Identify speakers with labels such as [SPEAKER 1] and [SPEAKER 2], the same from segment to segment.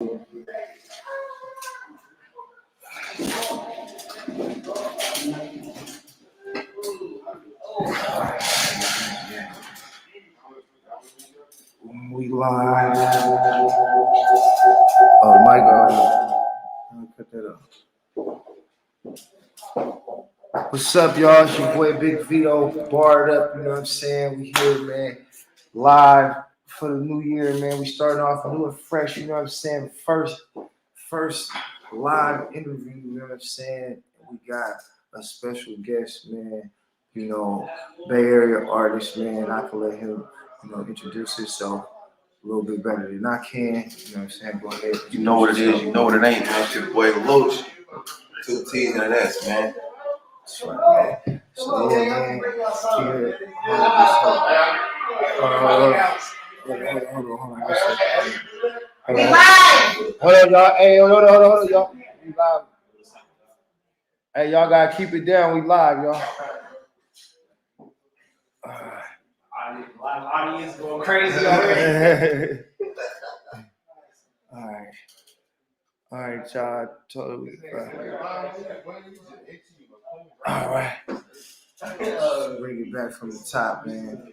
[SPEAKER 1] We live. Oh my God. Cut that up. What's up, y'all? It's your boy Big Vito, Bardup. You know what I'm saying? We here, man. Live for the new year, man. We starting off new and fresh. You know what I'm saying? First live interview. You know what I'm saying? We got a special guest, man. You know, Bay Area artist, man. I can let him, introduce himself a little bit better than I can. You know what I'm saying? Go ahead.
[SPEAKER 2] You know what it is, you know what it ain't, man. It's your boy Loach. 2 T's and an S, man.
[SPEAKER 1] That's right, man. So, yeah, man. Hold on, y'all. Hey, hold on, y'all. We live. Hey, y'all gotta keep it down. We live, y'all.
[SPEAKER 3] Live audience going crazy already.
[SPEAKER 1] All right, y'all. Totally. All right. Bring it back from the top, man.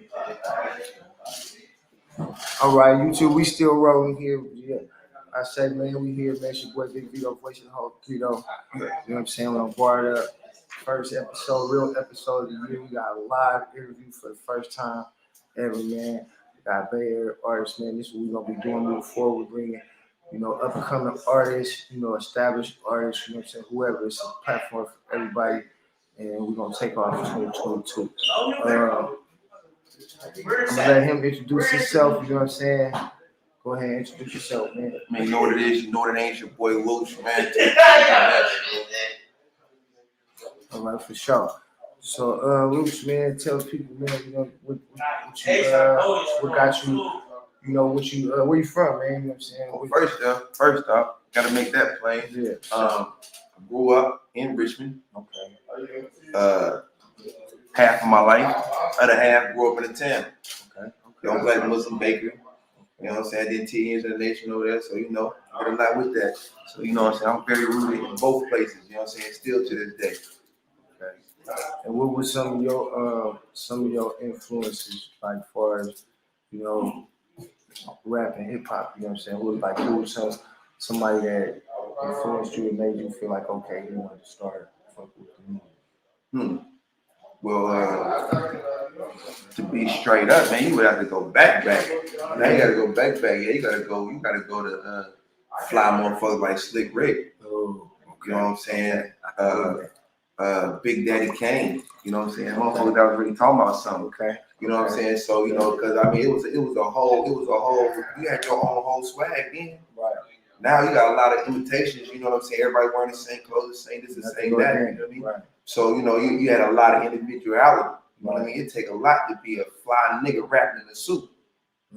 [SPEAKER 1] All right, YouTube, we still rolling here. Yeah. I said, man, we here, man. It's your boy Big Vito, voice of the whole Vito. You know what I'm saying? We're on Bardup. First episode, real episode of the year. We got a live interview for the first time ever, man. We got Bay Area artists, man. This is what we're gonna be doing moving forward. We're bringing, up and coming artists, established artists, you know what I'm saying? Whoever. It's a platform for everybody. And we're gonna take off in 2022. I'm gonna let him introduce himself, you know what I'm saying? Go ahead and introduce yourself, man.
[SPEAKER 2] Man, you know what it is, you know what it ain't. It's your boy Loach, man.
[SPEAKER 1] All right, for sure. So, Luch, man, tell people, man, what got you, where you from, man? You know what I'm saying?
[SPEAKER 2] Well, first up, gotta make that plain.
[SPEAKER 1] Yeah.
[SPEAKER 2] I grew up in Richmond.
[SPEAKER 1] Okay.
[SPEAKER 2] Half of my life, other half grew up in the town.
[SPEAKER 1] Okay.
[SPEAKER 2] Young black Muslim bakery. You know what I'm saying? I did 10 years in the nation over there, so I got a lot with that. So you know what I'm saying? I'm very rooted in both places, you know what I'm saying? Still to this day.
[SPEAKER 1] Okay. And what were some of your influences, like far as, rap and hip hop, you know what I'm saying? Who was somebody that influenced you and made you feel like, okay, you wanted to start fucking with the music?
[SPEAKER 2] Well, to be straight up, man, you would have to go back. Now you gotta go back. Yeah, you gotta go to fly motherfuckers like Slick Rick.
[SPEAKER 1] Oh, okay.
[SPEAKER 2] You know what I'm saying? Big Daddy Kane. You know what I'm saying? Motherfuckers that was really talking about something.
[SPEAKER 1] Okay.
[SPEAKER 2] You know what I'm saying? So, because I mean it was a whole, you had your own whole swag then.
[SPEAKER 1] Right.
[SPEAKER 2] Now you got a lot of imitations, you know what I'm saying? Everybody wearing the same clothes, the same this, the same that, you know what I mean? Right. So, you had a lot of individuality. You know what I mean? It take a lot to be a fly nigga rapping in a suit.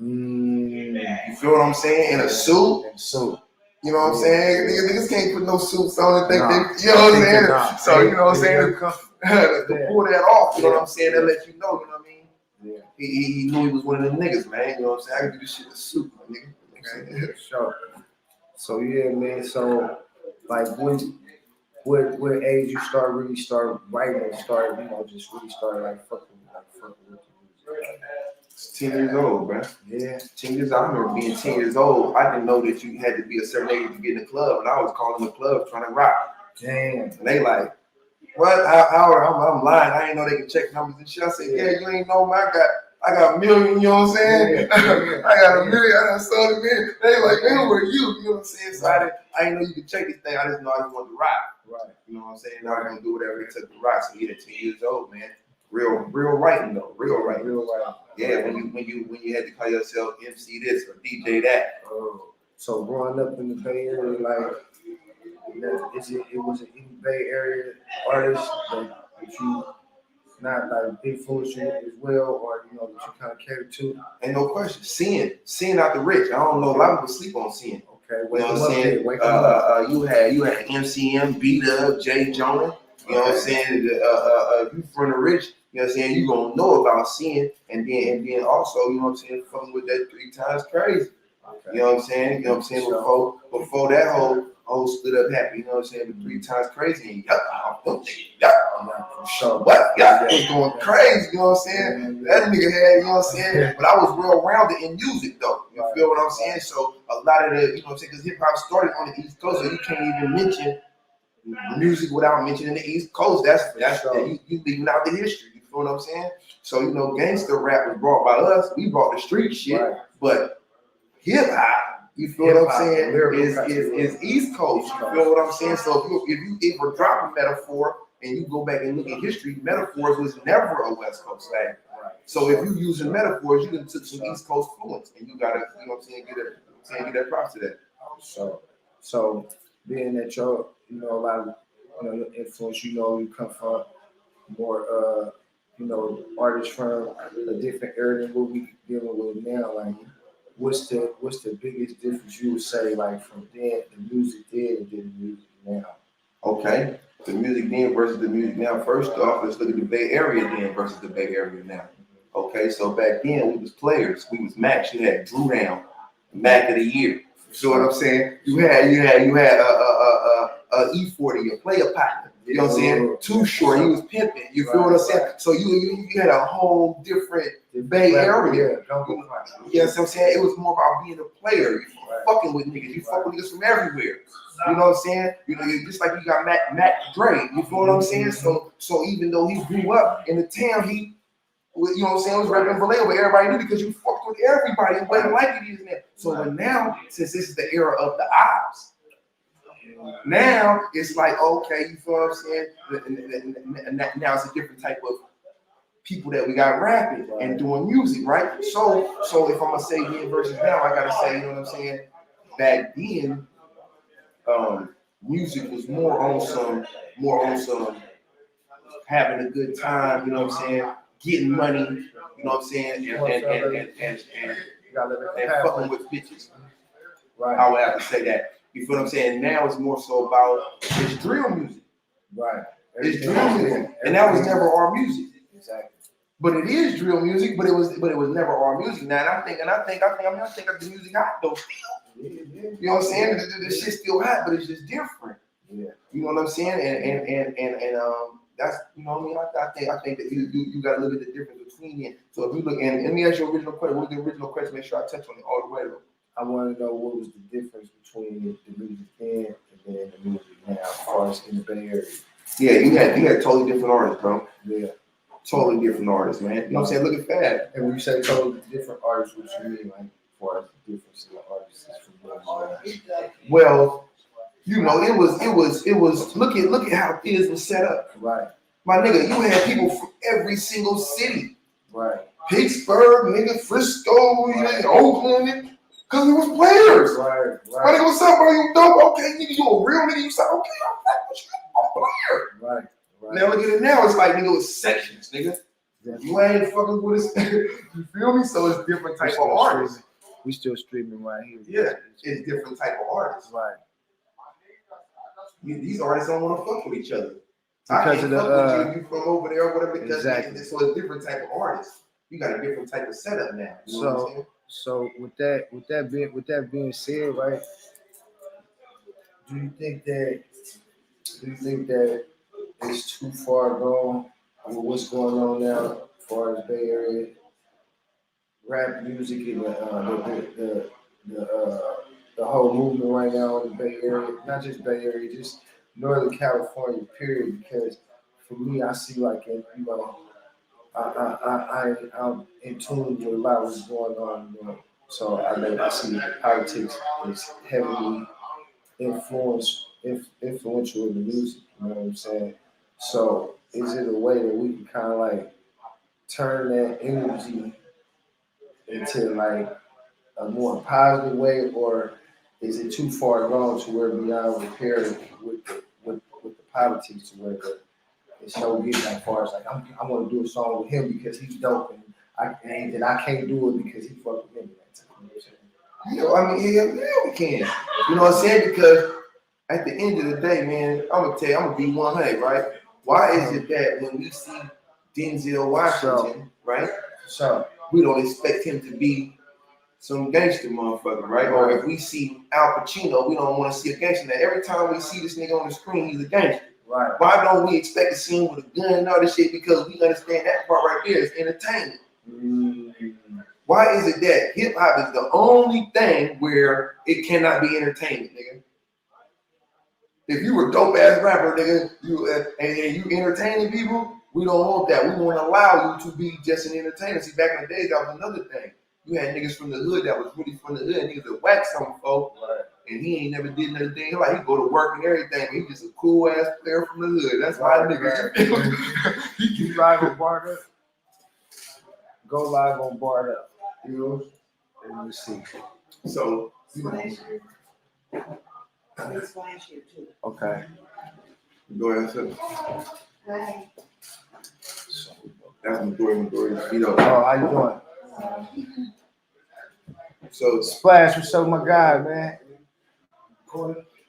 [SPEAKER 2] You feel what I'm saying? In a suit? You know what I'm saying? Niggas can't put no suits on and think they, you know what I'm saying? So, you know what I'm saying? To pull that off, you know what I'm saying? That let you know, you know what I mean?
[SPEAKER 1] Yeah.
[SPEAKER 2] He knew he was one of them niggas, man. You know what I'm saying? I can do this shit in a suit, my nigga.
[SPEAKER 1] Okay. Sure. So, yeah, man. So, like, what age you start writing, just really start like fucking with the music?
[SPEAKER 2] 10 years old, man.
[SPEAKER 1] Yeah.
[SPEAKER 2] 10 years old. I remember being 10 years old. I didn't know that you had to be a certain age to get in the club, and I was calling the club trying to rock.
[SPEAKER 1] Damn.
[SPEAKER 2] And they like, what? I'm lying. I didn't know they could check numbers and shit. I said, yeah, you ain't know, man. I got a million, you know what I'm saying? Yeah. I got a million, I done sold a million. They like, man, who are you? You know what I'm saying? So I didn't know you could check this thing. I just know I just wanted to rock.
[SPEAKER 1] Right.
[SPEAKER 2] You know what I'm saying? I was gonna do whatever it took to rock. So yeah, 10 years old, man. Real writing though. Real writing. Yeah, when you had to call yourself MC this or DJ that.
[SPEAKER 1] Oh. So growing up in the Bay Area, like, it was an Bay Area artist that you not like influenced you as well, or that you kind of cater to?
[SPEAKER 2] Ain't no question. Seeing out the rich. I don't know. A lot of people sleep on seeing.
[SPEAKER 1] Okay,
[SPEAKER 2] you know what I'm saying? You had MCM, Bardup, Jay Jonah. You know what I'm saying? If you from the rich, you know what I'm saying? You gonna know about seeing, and then also, you know what I'm saying? Fucking with that 3 times crazy.
[SPEAKER 1] Okay.
[SPEAKER 2] You know what I'm saying? You know what I'm saying? Before that whole split up happened, you know what I'm saying? The 3 times crazy and
[SPEAKER 1] For sure.
[SPEAKER 2] What? Yeah, it was going crazy, you know what I'm saying? That nigga had, you know what I'm saying? But I was well rounded in music though. You feel what I'm saying? So a lot of the, you know what I'm saying? Because hip hop started on the East Coast, so you can't even mention music without mentioning the East Coast. That's you leaving out the history. You feel what I'm saying? So you know, gangster rap was brought by us. We brought the street shit, but hip hop, you feel what I'm saying, is East Coast. You feel what I'm saying? So if you ever drop a metaphor and you go back and look at history, metaphors was never a West Coast thing. So if you using metaphors, you can took some East Coast fluence, and you gotta, you know what I'm saying, get that props to that.
[SPEAKER 1] So being that you're, you know, a lot of, you know, your influence, you know, you come from more, you know, artists from a different era than what we dealing with now. Like, what's the biggest difference you would say, like, from then, the music then and then the music now?
[SPEAKER 2] Okay, the music then versus the music now. First off, let's look at the Bay Area then versus the Bay Area now. Okay, so back then we was players. We was Max. You had Drew Down, Mac of the Year. You see what I'm saying? You had E40, a player partner. You know what I'm saying? Too Short, he was pimping. You feel what I'm saying? So you had a whole different Bay Area. Yes, I'm saying it was more about being a player. You fucking with niggas. You fuck with niggas from everywhere. You know what I'm saying? You know, just like you got Mac Dre. You feel what I'm saying? So even though he grew up in the town, he, you know what I'm saying, was rapping Vallejo, but everybody knew because you fucked with everybody. It wasn't like it is now. So now, since this is the era of the ops, now it's like, okay, you feel what I'm saying? Now it's a different type of people that we got rapping and doing music, right? So if I'm gonna say then versus now, I gotta say, you know what I'm saying? Back then, music was more on some having a good time, you know what I'm saying? Getting money, you know what I'm saying? And fucking with bitches. Right. I would have to say that. You feel what I'm saying? Now it's more so about it's drill music.
[SPEAKER 1] Right.
[SPEAKER 2] It's drill music. And that was never our music.
[SPEAKER 1] Exactly.
[SPEAKER 2] But it is drill music, but it was never our music. Now and I think that the music hot though still. You know what I'm saying? The shit's still hot, but it's just different. Yeah. You know what I'm saying? And that's, you know what I mean? I think that you got to look at the difference between it. So if you look, and let me ask you an original question. What was the original question? Make sure I touch on it all the way though.
[SPEAKER 1] I want to know what was the difference between the music then and then the music now, as far as in the Bay Area.
[SPEAKER 2] Yeah, you had totally different artists, bro.
[SPEAKER 1] Yeah.
[SPEAKER 2] Totally different artists, man. You know what I'm saying? Look at Fab.
[SPEAKER 1] And when you say totally different artists, what you mean, like, as far as the difference in the artists from one?
[SPEAKER 2] Well, you know, it was look at how Fizz was set up.
[SPEAKER 1] Right.
[SPEAKER 2] My nigga, you had people from every single city.
[SPEAKER 1] Right.
[SPEAKER 2] Pittsburgh, nigga, Frisco, nigga, Oakland, because it was players.
[SPEAKER 1] Right.
[SPEAKER 2] My nigga, what's up, bro? You dope? Okay, nigga, you a real nigga? You say, okay, I'm a player.
[SPEAKER 1] Right.
[SPEAKER 2] Now look at it now. It's like, nigga, it's sections, nigga. You ain't fucking with us. You feel me? So it's different type of artists.
[SPEAKER 1] We still streaming right here.
[SPEAKER 2] Yeah, it's different type of artists.
[SPEAKER 1] Right.
[SPEAKER 2] These artists don't want to fuck with each other.
[SPEAKER 1] Because of the
[SPEAKER 2] you from over there or whatever. Because
[SPEAKER 1] exactly.
[SPEAKER 2] So it's different type of artists. You got a different type of setup now. You know what I'm saying?
[SPEAKER 1] So with that being said, right? Do you think that it's too far gone with what's going on now as far as Bay Area rap music and the whole movement right now in the Bay Area, not just Bay Area, just Northern California, period? Because for me, I see like, you know, I'm in tune with a lot of what's going on, you know. So I see that politics is heavily influential in the music, you know what I'm saying? So is it a way that we can kind of like turn that energy into like a more positive way, or is it too far gone to where beyond repair with the politics to where it's no getting that far? It's like I want to do a song with him because he's dope, and I can't do it because he fucked with him.
[SPEAKER 2] You know, I mean, yeah, we can. You know what I'm saying? Because at the end of the day, man, I'm gonna be 100, right? Why is it that when we see Denzel Washington, right?
[SPEAKER 1] So
[SPEAKER 2] we don't expect him to be some gangster motherfucker, right? Or if we see Al Pacino, we don't want to see a gangster. Now, every time we see this nigga on the screen, he's a gangster.
[SPEAKER 1] Right.
[SPEAKER 2] Why don't we expect to see him with a gun and all this shit? Because we understand that part right there is entertainment. Why is it that hip hop is the only thing where it cannot be entertainment, nigga? If you were a dope ass rapper, nigga, and you entertaining people, we don't want that. We want to allow you to be just an entertainer. See, back in the days, that was another thing. You had niggas from the hood that was really from the hood, niggas that whacked some folk, and he ain't never did nothing. Like he go to work and everything, but he just a cool ass player from the hood. That's my nigga.
[SPEAKER 1] You live on Bardup? Go live on Bardup. You know? Let me see.
[SPEAKER 2] So,
[SPEAKER 1] okay.
[SPEAKER 2] Go ahead, sir.
[SPEAKER 4] Hi.
[SPEAKER 2] That's Midori, you know.
[SPEAKER 1] Oh, how you doing?
[SPEAKER 2] So
[SPEAKER 1] Splash, what's up, my guy, man?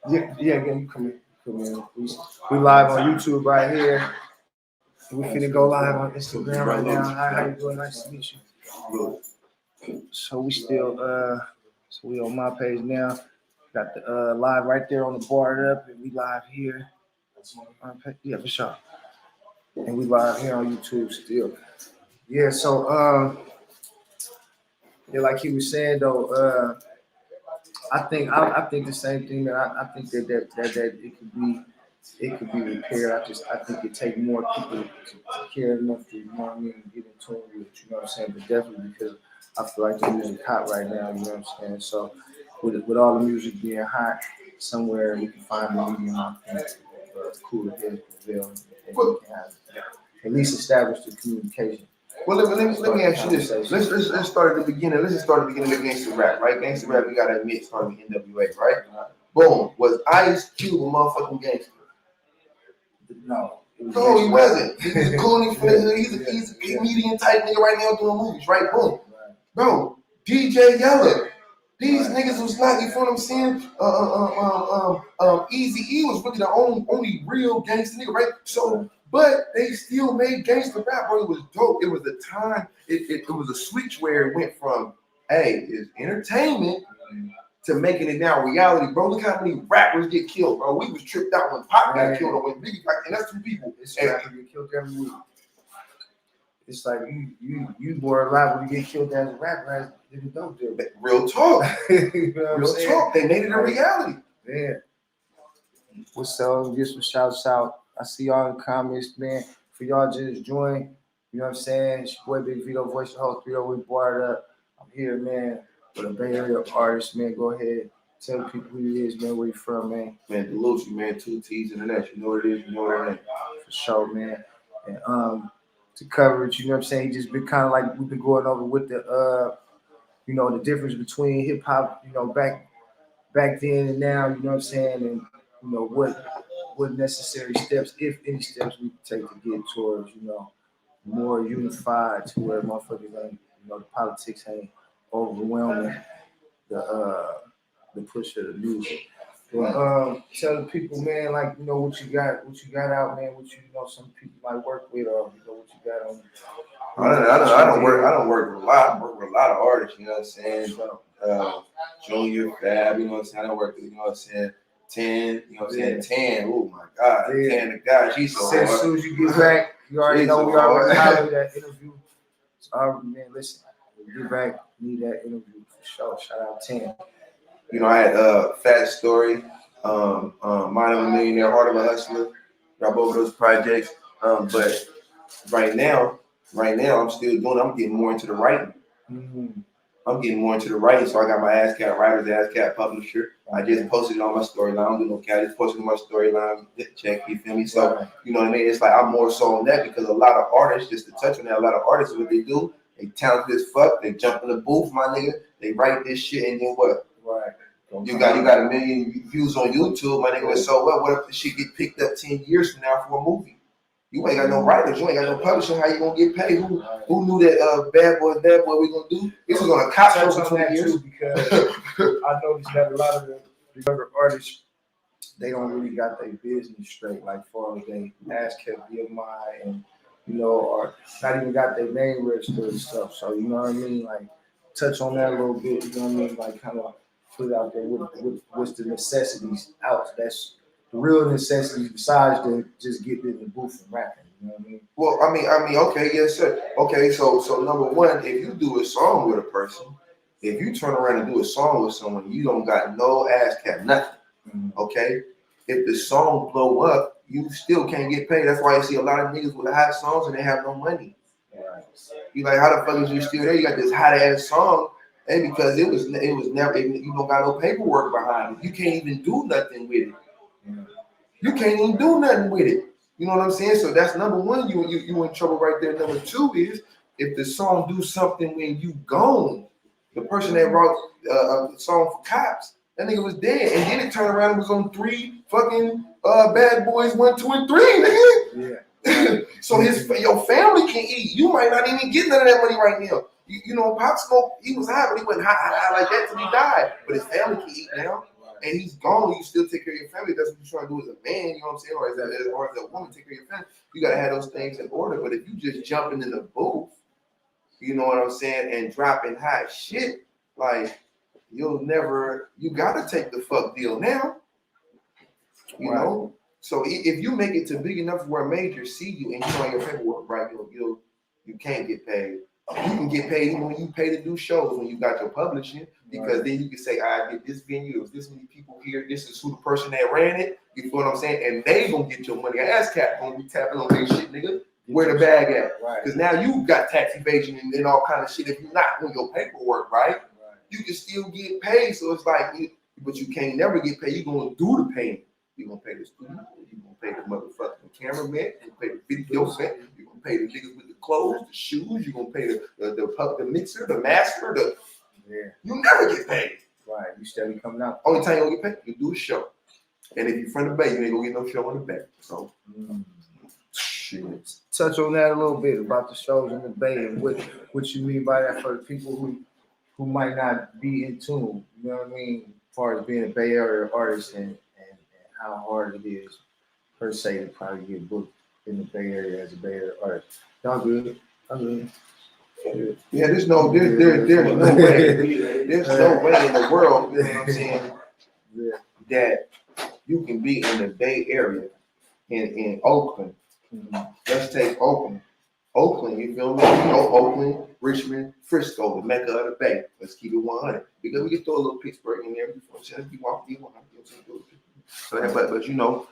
[SPEAKER 1] Yeah, you come in. We live on YouTube right here. We finna go live on Instagram right now. How you doing? Nice to meet you. So we still so we on my page now. Got the live right there on the Bardup, and we live here. Yeah, for sure. And we live here on YouTube still. Yeah, so yeah, like he was saying though, I think the same thing that I think that it could be repaired. I think it take more people to care enough to, you know what I mean, get in tune with it, you know what I'm saying? But definitely because I feel like the music hot right now, you know what I'm saying? So with all the music being hot, somewhere we can find a medium, I think, cool to prevail, and we can have at least establish the communication.
[SPEAKER 2] Well, let me ask you this. Let's start at the beginning. Let's just start at the beginning of gangster rap, right? Gangster rap, we gotta admit, started with NWA, right? Boom. Was Ice Cube a motherfucking gangster?
[SPEAKER 1] No.
[SPEAKER 2] No, he wasn't. He's a cool for the hood. He's a comedian type nigga right now doing movies, right? Boom. Bro, DJ Yella. These niggas was not, you feel what I'm saying? Easy E was really the only real gangster nigga, right? So, but they still made gangster rap, bro. It was dope. It was a time, it was a switch where it went from, hey, it's entertainment to making it now reality, bro. Look how many rappers get killed, bro. We was tripped out when Pop got killed or when Biggie got, and that's two people.
[SPEAKER 1] It's rapper get killed every week. It's like you more alive when you get killed as a rapper as you don't do it.
[SPEAKER 2] Real talk.
[SPEAKER 1] You know what I'm
[SPEAKER 2] Real
[SPEAKER 1] saying?
[SPEAKER 2] talk. They made it a reality.
[SPEAKER 1] Yeah. What's up? Get some shouts out. I see y'all in the comments, man. For y'all just join, you know what I'm saying? It's your boy Big Vito, voice of the whole 308 Bardup. I'm here, man, with a Bay Area artist, man. Go ahead. Tell people who you is, man, where you from, man.
[SPEAKER 2] Man, Delucci, man, 2 T's in the net. You know what it is, you know what it is.
[SPEAKER 1] For sure, man. And to cover it, you know what I'm saying? He just been kind of like we've been going over with the you know, the difference between hip hop, you know, back then and now, you know what I'm saying, and you know what necessary steps, if any steps, we can take to get towards, you know, more unified to where motherfuckers ain't, you know, the politics ain't overwhelming the push of the music. But tell the people, man, like, you know, what you got out, man, what you know some people might work with, or you know what you got on.
[SPEAKER 2] I don't work with a lot. I work with a lot of artists, you know what I'm saying? Junior, Fab, you know what I'm saying? I don't work with, you know what I'm saying? 10, you know what I'm saying? 10, oh my God. 10, the guy, she's so hard.
[SPEAKER 1] As soon as you get back, you already know we already highlighted that interview. So, man, listen, when you get back, need that interview for sure. Shout out 10.
[SPEAKER 2] You know, I had Fat Story, Mind of a Millionaire, Heart of a Hustler, drop over those projects. But right now, I'm still doing, I'm getting more into the writing. I'm getting more into the writing, so I got my ASCAP writers, ASCAP publisher. I just posted it on my storyline. I don't do no cat, I just posted it on my storyline, check, you feel me? So, you know what I mean? It's like I'm more so on that because a lot of artists, just to touch on that, a lot of artists, what they do, they talented as fuck, they jump in the booth, my nigga, they write this shit, and then what?
[SPEAKER 1] Right.
[SPEAKER 2] You got a million views on YouTube, my nigga, so what if the shit get picked up 10 years from now for a movie? You ain't got no writers, you ain't got no publishing. How you gonna get paid? Who knew that Bad Boy we gonna do? This was gonna cost us for 20 years.
[SPEAKER 1] Because I noticed that a lot of the younger artists, they don't really got their business straight, like far as they ASCAP, BMI, and you know, or not even got their name registered and stuff. So you know what I mean? Like touch on that a little bit. You know what I mean? Like kind of put it out there with what's the necessities out. That's the real necessities besides the just getting in the booth and rapping. You know what I mean?
[SPEAKER 2] Well, I mean, okay, yes, sir. Okay, so number one, if you do a song with a person, if you turn around and do a song with someone, you don't got no ass cap, nothing. Okay, if the song blow up, you still can't get paid. That's why you see a lot of niggas with hot songs and they have no money. You like, how the fuck is you still there? You got this hot ass song, and because it was never, you don't got no paperwork behind it. You can't even do nothing with it. You can't even do nothing with it. You know what I'm saying? So that's number one. You in trouble right there. Number two is if the song do something when you gone. The person that wrote a song for Cops, that nigga was dead, and then it turned around and was on 3 fucking Bad Boys 1, 2, and 3, nigga. Yeah. So your family can eat. You might not even get none of that money right now. You know, Pop Smoke, he was high, but he went high like that till he died. But his family can eat now. And he's gone. You still take care of your family. That's what you're trying to do as a man. You know what I'm saying? Or as a woman, take care of your family. You gotta have those things in order. But if you just jumping in the booth, you know what I'm saying, and dropping hot shit, like you gotta take the fuck deal now. You know. So if you make it to big enough where a major see you and you know your paperwork right, you can't get paid. You can get paid even when you pay to do shows when you got your publishing, because then you can say, I did this venue, there was this many people here, this is who the person that ran it, you feel what I'm saying? And they gonna get your money. Ass cap gonna be tapping on their shit, nigga. Where the bag at? Because now you got tax evasion and all kind of shit. If you're not doing your paperwork right, you can still get paid. So it's like, but you can't never get paid. You're gonna do the payment. You're gonna pay the studio, you're gonna pay the motherfucking cameraman, you're gonna pay the video man, you're gonna pay the niggas with the clothes, the shoes, you're gonna pay the mixer, the master, you never get paid.
[SPEAKER 1] Right, you steady coming out.
[SPEAKER 2] Only time you gonna get paid, you do a show. And if you're from the Bay, you ain't gonna get no show on the Bay. So shit.
[SPEAKER 1] Touch on that a little bit about the shows in the Bay and what you mean by that for the people who might not be in tune. You know what I mean? As far as being a Bay Area artist and how hard it is per se to probably get booked in the Bay Area as a Bay Area artist. Y'all good? I'm good.
[SPEAKER 2] Yeah, there's no way. There's no way in the world, you know what I'm saying, that you can be in the Bay Area in Oakland. Let's take Oakland. Oakland, you feel me? You know, Oakland, Richmond, Frisco, the Mecca of the Bay. Let's keep it 100. Because we can throw a little Pittsburgh in there before. Let's be walking in 100. But you know,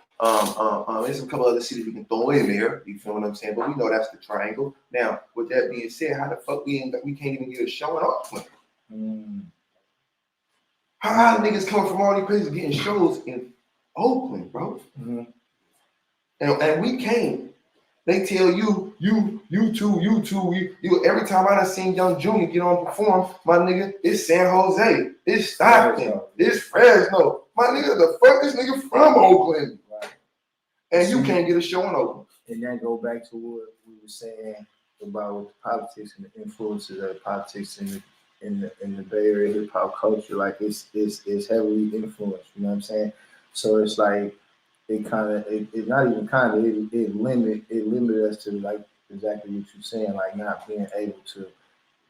[SPEAKER 2] there's a couple other cities we can throw in there. You feel what I'm saying? But we know that's the triangle. Now, with that being said, how the fuck we can't even get a show in Oakland? How niggas coming from all these places getting shows in Oakland, bro? And we can't. They tell you every time I done seen Young Junior get on perform, my nigga, it's San Jose, it's Stockton, it's Fresno. My nigga, the fuck this nigga from Oakland? And you can't get a show in Oakland.
[SPEAKER 1] And that go back to what we were saying about politics and the influences of politics in the Bay Area hip hop culture. Like it's heavily influenced, you know what I'm saying? So it's like it not even kind of it limit us to like exactly what you're saying, like not being able to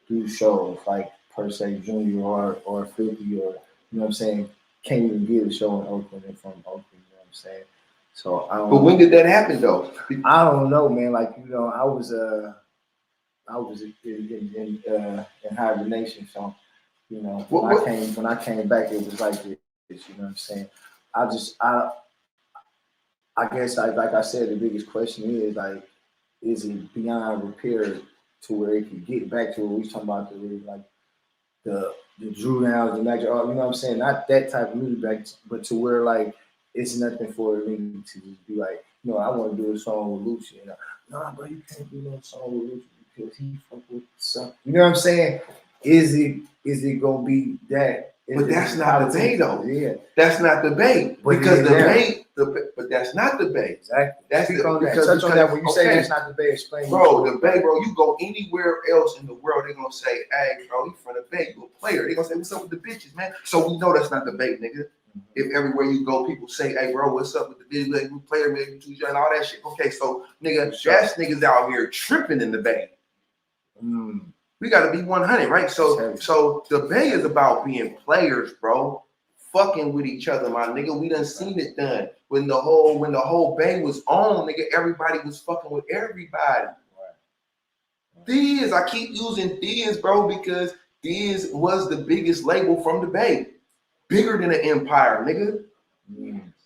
[SPEAKER 1] do shows like per se Junior or 50 or you know what I'm saying, can't even get a show in Oakland and from Oakland, you know what I'm saying? So
[SPEAKER 2] but when did that happen though?
[SPEAKER 1] I don't know, man. Like, you know, I was in hibernation, so you know when I came back it was like this, you know what I'm saying? I guess like I said, the biggest question is like, is it beyond repair to where it can get back to what we talking about the Drew Downs, the Magic, you know what I'm saying? Not that type of music back, but to where like it's nothing for me to just be like, you know, I want to do a song with Lucci. And no, bro, you can't do no song with Lucci because he fuck with something. You know what I'm saying? Is it gonna be that?
[SPEAKER 2] But that's not the Bay though.
[SPEAKER 1] Yeah,
[SPEAKER 2] that's not the Bay because the Bay. But that's not the Bay.
[SPEAKER 1] Exactly.
[SPEAKER 2] That's
[SPEAKER 1] because touch on that when you say that's not the Bay. Explain,
[SPEAKER 2] bro. The Bay, bro. You go anywhere else in the world, they're gonna say, "Hey, bro, you from the Bay? You a player?" They're gonna say, "What's up with the bitches, man?" So we know that's not the Bay, nigga. If everywhere you go, people say, "Hey, bro, what's up with the bitches? Like, we player, man, you too young, all that shit." Okay, so nigga, that's niggas out here tripping in the Bay. We got to be 100, right? So the Bay is about being players, bro. Fucking with each other, my nigga. We done seen it done. When the whole Bay was on, nigga, everybody was fucking with everybody. Diz, I keep using Diz, bro, because Diz was the biggest label from the Bay. Bigger than an Empire, nigga.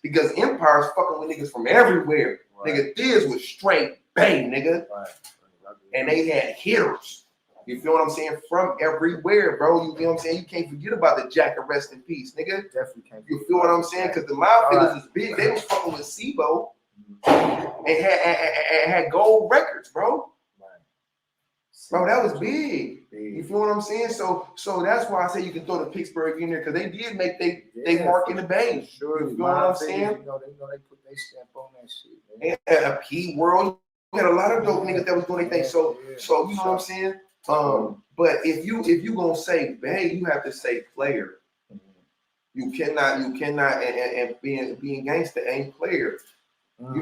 [SPEAKER 2] Because Empire's fucking with niggas from everywhere. Nigga, Diz was straight Bay, nigga. And they had hitters. You feel what I'm saying? From everywhere, bro. You feel what I'm saying? You can't forget about the Jack and rest in peace, nigga. Definitely can't. You feel what I'm saying? Because the Mob Fighters was big. They was fucking with SIBO and had gold records, bro. Bro, that was big. You feel what I'm saying? So that's why I say you can throw the Pittsburgh in there because they did make they mark in the Bay. Sure. You feel what I'm saying?
[SPEAKER 1] They put their stamp on that shit.
[SPEAKER 2] And a P World, we had a lot of dope niggas that was doing their thing. So you know what I'm saying? But if you gonna say Bay, you have to say player. You cannot, and being gangster ain't player.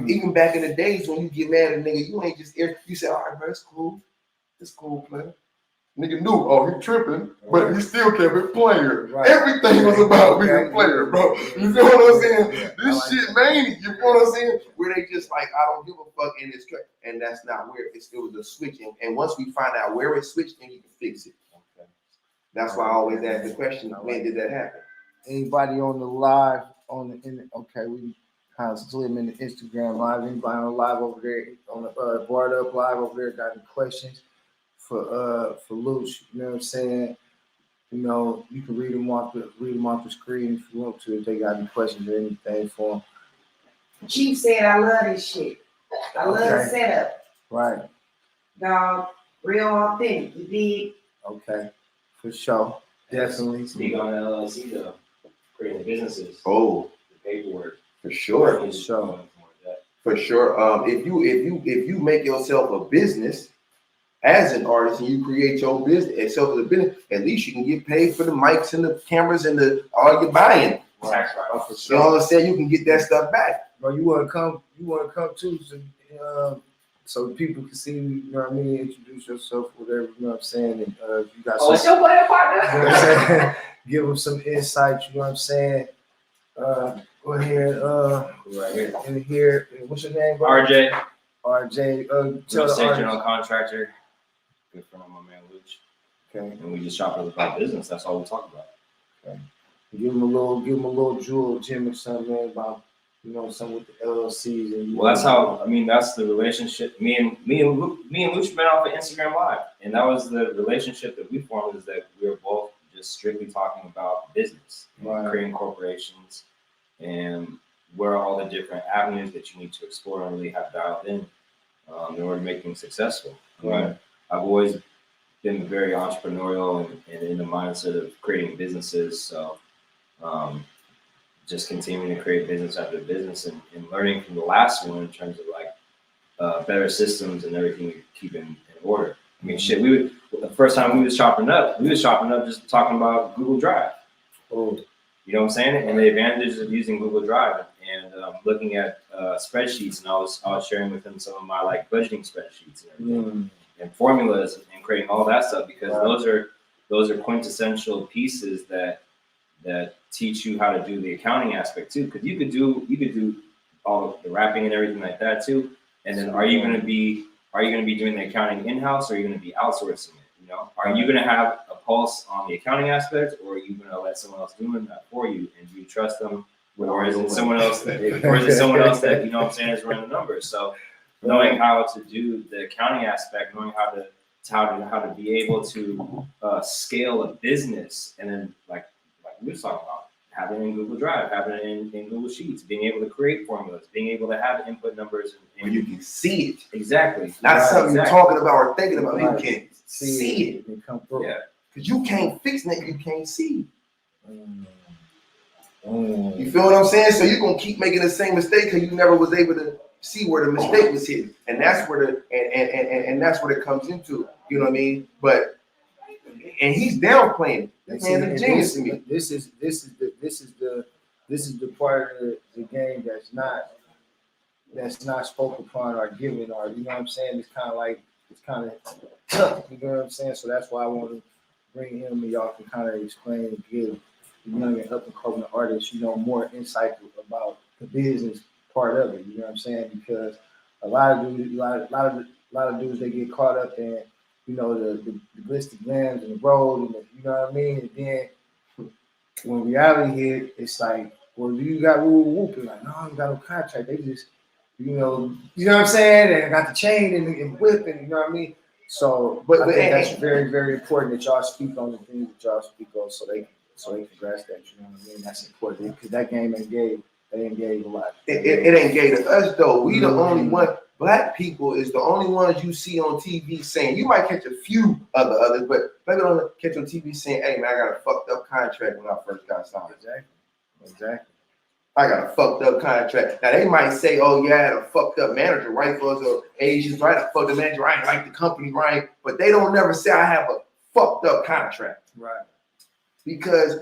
[SPEAKER 2] Even back in the days when you get mad at a nigga, you ain't just you say, all right, bro, it's cool. It's cool, player. Nigga knew, he tripping, but he still kept it player. Right. Everything was about being a player, bro. You feel what I'm saying? This shit, man, you feel what I'm saying? Where they just like, I don't give a fuck in this track. And that's not where it was a switch. And once we find out where it switched, then you can fix it. Okay. That's why I always ask the question, when did that happen?
[SPEAKER 1] Anybody on the live, we kind of slim in the Instagram live. Anybody on the live over there, on the Bardup live over there, got any questions for Luch? You know what I'm saying? You know, you can read them off the screen if you want to. If they got any questions or anything for them.
[SPEAKER 4] Chief said, "I love this shit. I love the setup.
[SPEAKER 1] Right.
[SPEAKER 4] Dog, real authentic. You dig?
[SPEAKER 1] Okay, for sure. Definitely.
[SPEAKER 3] Speak on the LLC though. Creating businesses.
[SPEAKER 2] Oh,
[SPEAKER 3] the paperwork.
[SPEAKER 2] For sure. For sure. If you make yourself a business as an artist and you create your business itself as a business, at least you can get paid for the mics and the cameras and all you're buying.
[SPEAKER 3] Right.
[SPEAKER 2] For sure. You know what I'm saying? You can get that stuff back.
[SPEAKER 1] Bro, you wanna come too, so people can see you know what I mean, introduce yourself, whatever, you know what I'm saying, and you got
[SPEAKER 4] what's your player partner?
[SPEAKER 1] You know what I'm saying? Give them some insight, you know what I'm saying? Go ahead, right here. In here, what's your name, bro?
[SPEAKER 3] RJ.
[SPEAKER 1] RJ,
[SPEAKER 3] Real estate general contractor. Good friend of my man Luch.
[SPEAKER 1] Okay.
[SPEAKER 3] And we just shop about business. That's all we talk about.
[SPEAKER 1] Okay. Give him a little jewel, Jim, or something, man, about something with the LLCs. And
[SPEAKER 3] well, that's how. I mean, that's the relationship. Me and Luch met off of Instagram Live, and that was the relationship that we formed. Is that we were both just strictly talking about business, creating corporations, and where all the different avenues that you need to explore and really have dialed in order to make things successful.
[SPEAKER 1] Right.
[SPEAKER 3] I've always been very entrepreneurial and in the mindset of creating businesses. So just continuing to create business after business and learning from the last one in terms of better systems and everything we keep in order. I mean, shit, the first time we was chopping up just talking about Google Drive.
[SPEAKER 1] Oh.
[SPEAKER 3] You know what I'm saying? And the advantages of using Google Drive and looking at spreadsheets, and I was sharing with them some of my budgeting spreadsheets and everything, and formulas and creating all that stuff because those are quintessential pieces that teach you how to do the accounting aspect too. Because you could do all the wrapping and everything like that too. And then are you going to be doing the accounting in-house or are you going to be outsourcing it? You know, are you going to have a pulse on the accounting aspect, or are you going to let someone else doing that for you, and do you trust them, or is it someone else that you know what I'm saying is running the numbers? So knowing how to do the accounting aspect, knowing how to be able to scale a business, and then like we were talking about, having it in Google Drive, having it in Google Sheets, being able to create formulas, being able to have input numbers.
[SPEAKER 2] And you can see it.
[SPEAKER 3] Exactly.
[SPEAKER 2] Not something you're talking about or thinking about. You can see it.
[SPEAKER 1] It come through.
[SPEAKER 2] Yeah. Because you can't fix that you can't see. You feel what I'm saying? So you're going to keep making the same mistake because you never was able to see where the mistake was hidden. And that's where and that's what it comes into. You know what I mean? And he's downplaying. This man's a genius to me.
[SPEAKER 1] This is the part of the game that's not spoke upon or given, or you know what I'm saying? It's kind of like it's kind of tough. You know what I'm saying? So that's why I want to bring him and y'all can kind of explain and give the young and up and coming artists, more insight about the business part of it. You know what I'm saying? Because a lot of dudes they get caught up in, the ballistic grams and the road, and you know what I mean. And then when reality hit, it's like, well, you got whoop. Like, no, I don't got no contract. They just, you know what I'm saying? And I got the chain and whip, and you know what I mean. So, but I think that's very, very important that y'all speak on the things that y'all speak on, so they can grasp that. You know what I mean? That's important because that game ain't gave. They ain't gave a lot.
[SPEAKER 2] It ain't gay to us though. We the only one. Black people is the only ones you see on TV saying. You might catch a few of the others, but black people don't catch on TV saying, "Hey man, I got a fucked up contract when I first got signed."
[SPEAKER 1] Exactly.
[SPEAKER 2] I got a fucked up contract. Now they might say, "Oh yeah, I had a fucked up manager, right? For us or Asians, right? I fucked the manager, I ain't like the company, right?" But they don't never say I have a fucked up contract,
[SPEAKER 1] right?
[SPEAKER 2] Because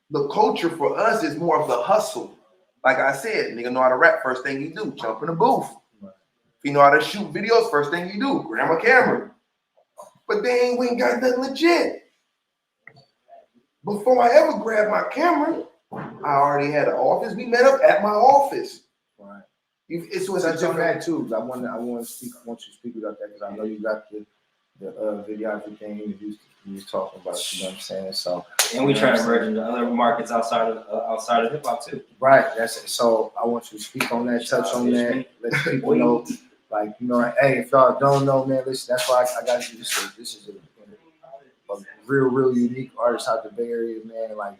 [SPEAKER 2] the culture for us is more of the hustle. Like I said, nigga know how to rap, first thing you do, jump in the booth.
[SPEAKER 1] Right.
[SPEAKER 2] If you know how to shoot videos, first thing you do, grab a camera. But we ain't got nothing legit. Before I ever grabbed my camera, I already had an office. We met up at my office.
[SPEAKER 1] Right.
[SPEAKER 2] It's
[SPEAKER 1] touch on that too. I want you to speak about that because I know you got the videography thing you was talking about. You know what I'm saying? So,
[SPEAKER 3] and we try to merge into other markets outside of hip hop too.
[SPEAKER 1] Right. That's it. So I want you to speak on that, touch on that, let people know. Like, hey, if y'all don't know, man, listen. That's why I got you. This is a real unique artist out the Bay Area, man. Like,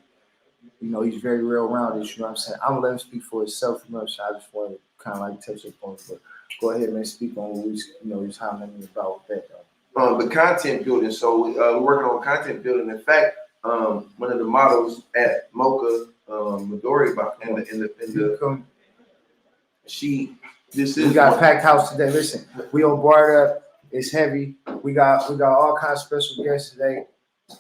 [SPEAKER 1] he's very well-rounded. You know what I'm saying? I'm gonna let him speak for himself. You know what I'm saying? I just want to kind of like touch upon it, but go ahead, man. Speak on what he's commenting about that.
[SPEAKER 2] The content building. So we're working on content building. In fact, one of the models at Mocha, Midori, we
[SPEAKER 1] got a packed house today. Listen, we on Bardup. It's heavy. We got all kinds of special guests today.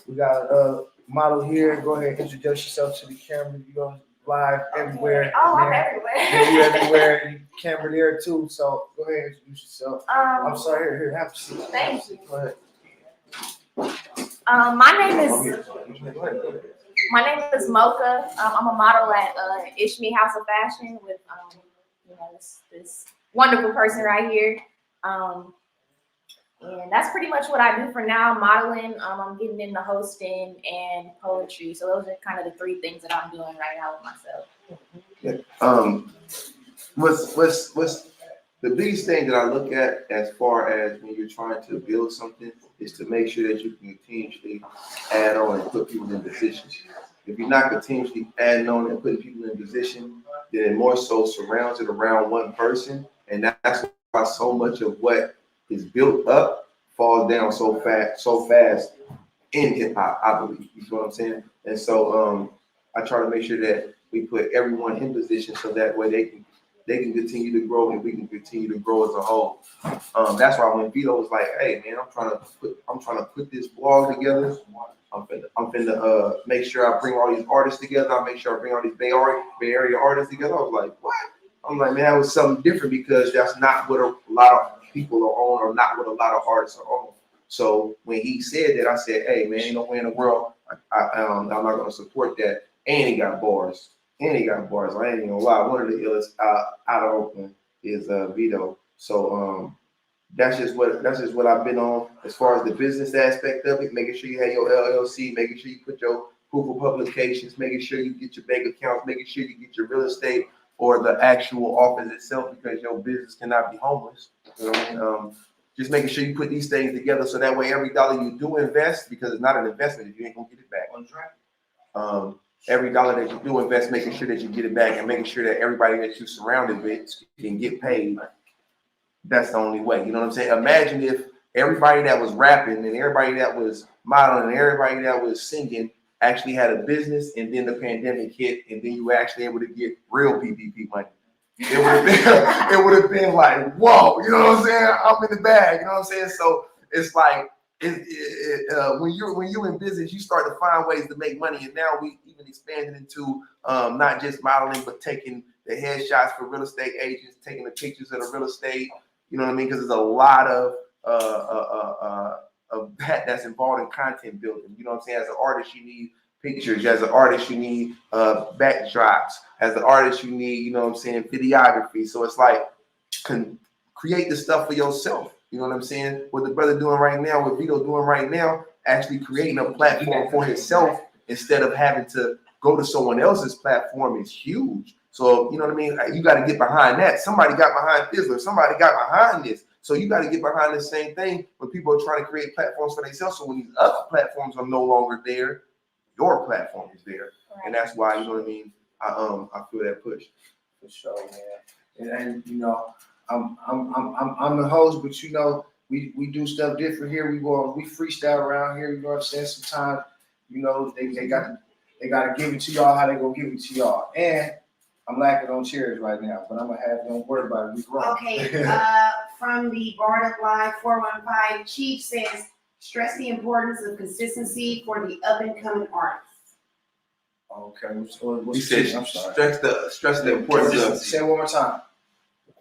[SPEAKER 1] We got a model here. Go ahead, introduce yourself to the camera. You live everywhere.
[SPEAKER 5] Oh, I'm everywhere.
[SPEAKER 1] Yeah, you everywhere. You camera there too. So go ahead, introduce yourself. I'm sorry. Here, have a seat.
[SPEAKER 5] Thank you.
[SPEAKER 1] Go ahead.
[SPEAKER 5] My name is Mocha. I'm a model at Ishmi House of Fashion with this wonderful person right here. And that's pretty much what I do for now, modeling. I'm getting into hosting and poetry. So those are kind of the three things that I'm doing right now with myself.
[SPEAKER 2] What's the biggest thing that I look at as far as when you're trying to build something is to make sure that you can continuously add on and put people in positions. If you're not continuously adding on and putting people in position, then it more so surrounds it around one person. And that's why so much of what is built up falls down so fast in hip hop, I believe. You know what I'm saying? And so I try to make sure that we put everyone in position so that way they can continue to grow and we can continue to grow as a whole. That's why when Vito was like, "Hey man, I'm trying to put this blog together. I'm finna make sure I bring all these artists together. I'll make sure I bring all these Bay Area artists together." I was like, "What?" I'm like, man, that was something different because that's not what a lot of people are on, or not what a lot of artists are on. So when he said that, I said, "Hey man, ain't no way in the world I'm not gonna support that." And he got bars. I ain't even gonna lie. One of the illest out of Oakland is Vito. So that's just what I've been on as far as the business aspect of it, making sure you have your LLC, making sure you put your proof of publications, making sure you get your bank accounts, making sure you get your real estate or the actual office itself, because your business cannot be homeless. You know what I mean? Just making sure you put these things together so that way every dollar you do invest, because it's not an investment if you ain't gonna get it back on track. Every dollar that you do invest, making sure that you get it back and making sure that everybody that you're surrounded with can get paid. That's the only way. You know what I'm saying? Imagine if everybody that was rapping and everybody that was modeling and everybody that was singing actually had a business, and then the pandemic hit, and then you were actually able to get real PPP money. It would have been like, whoa, you know what I'm saying? I'm in the bag, you know what I'm saying? So it's like when you're in business, you start to find ways to make money, and now we even expanded into not just modeling, but taking the headshots for real estate agents, taking the pictures of the real estate, You know what I mean? Because there's a lot of that's involved in content building. You know what I'm saying? As an artist, you need pictures. As an artist, you need backdrops. As an artist, you need, you know what I'm saying, videography. So it's like create the stuff for yourself. You know what I'm saying? What the brother doing right now, what Vito doing right now, actually creating a platform for himself instead of having to go to someone else's platform is huge. So, you know what I mean? You got to get behind that. Somebody got behind this, or somebody got behind this. So you got to get behind the same thing when people are trying to create platforms for themselves. So when these other platforms are no longer there, your platform is there.
[SPEAKER 5] Right.
[SPEAKER 2] And that's why, you know what I mean? I feel that push.
[SPEAKER 1] For sure, man. And you know, I'm the host, but you know, we do stuff different here. We freestyle around here. You know what I'm saying? Sometimes, you know, they got to give it to y'all how they gonna give it to y'all. And I'm lacking on chairs right now, but I'm gonna have, don't worry about it. We grow.
[SPEAKER 4] Okay, from the Bardup Live 415, Chief says, stress the importance of consistency for the up and coming artists.
[SPEAKER 1] Okay,
[SPEAKER 2] He said,
[SPEAKER 1] I'm sorry.
[SPEAKER 2] stress the importance of.
[SPEAKER 1] Say it one more time.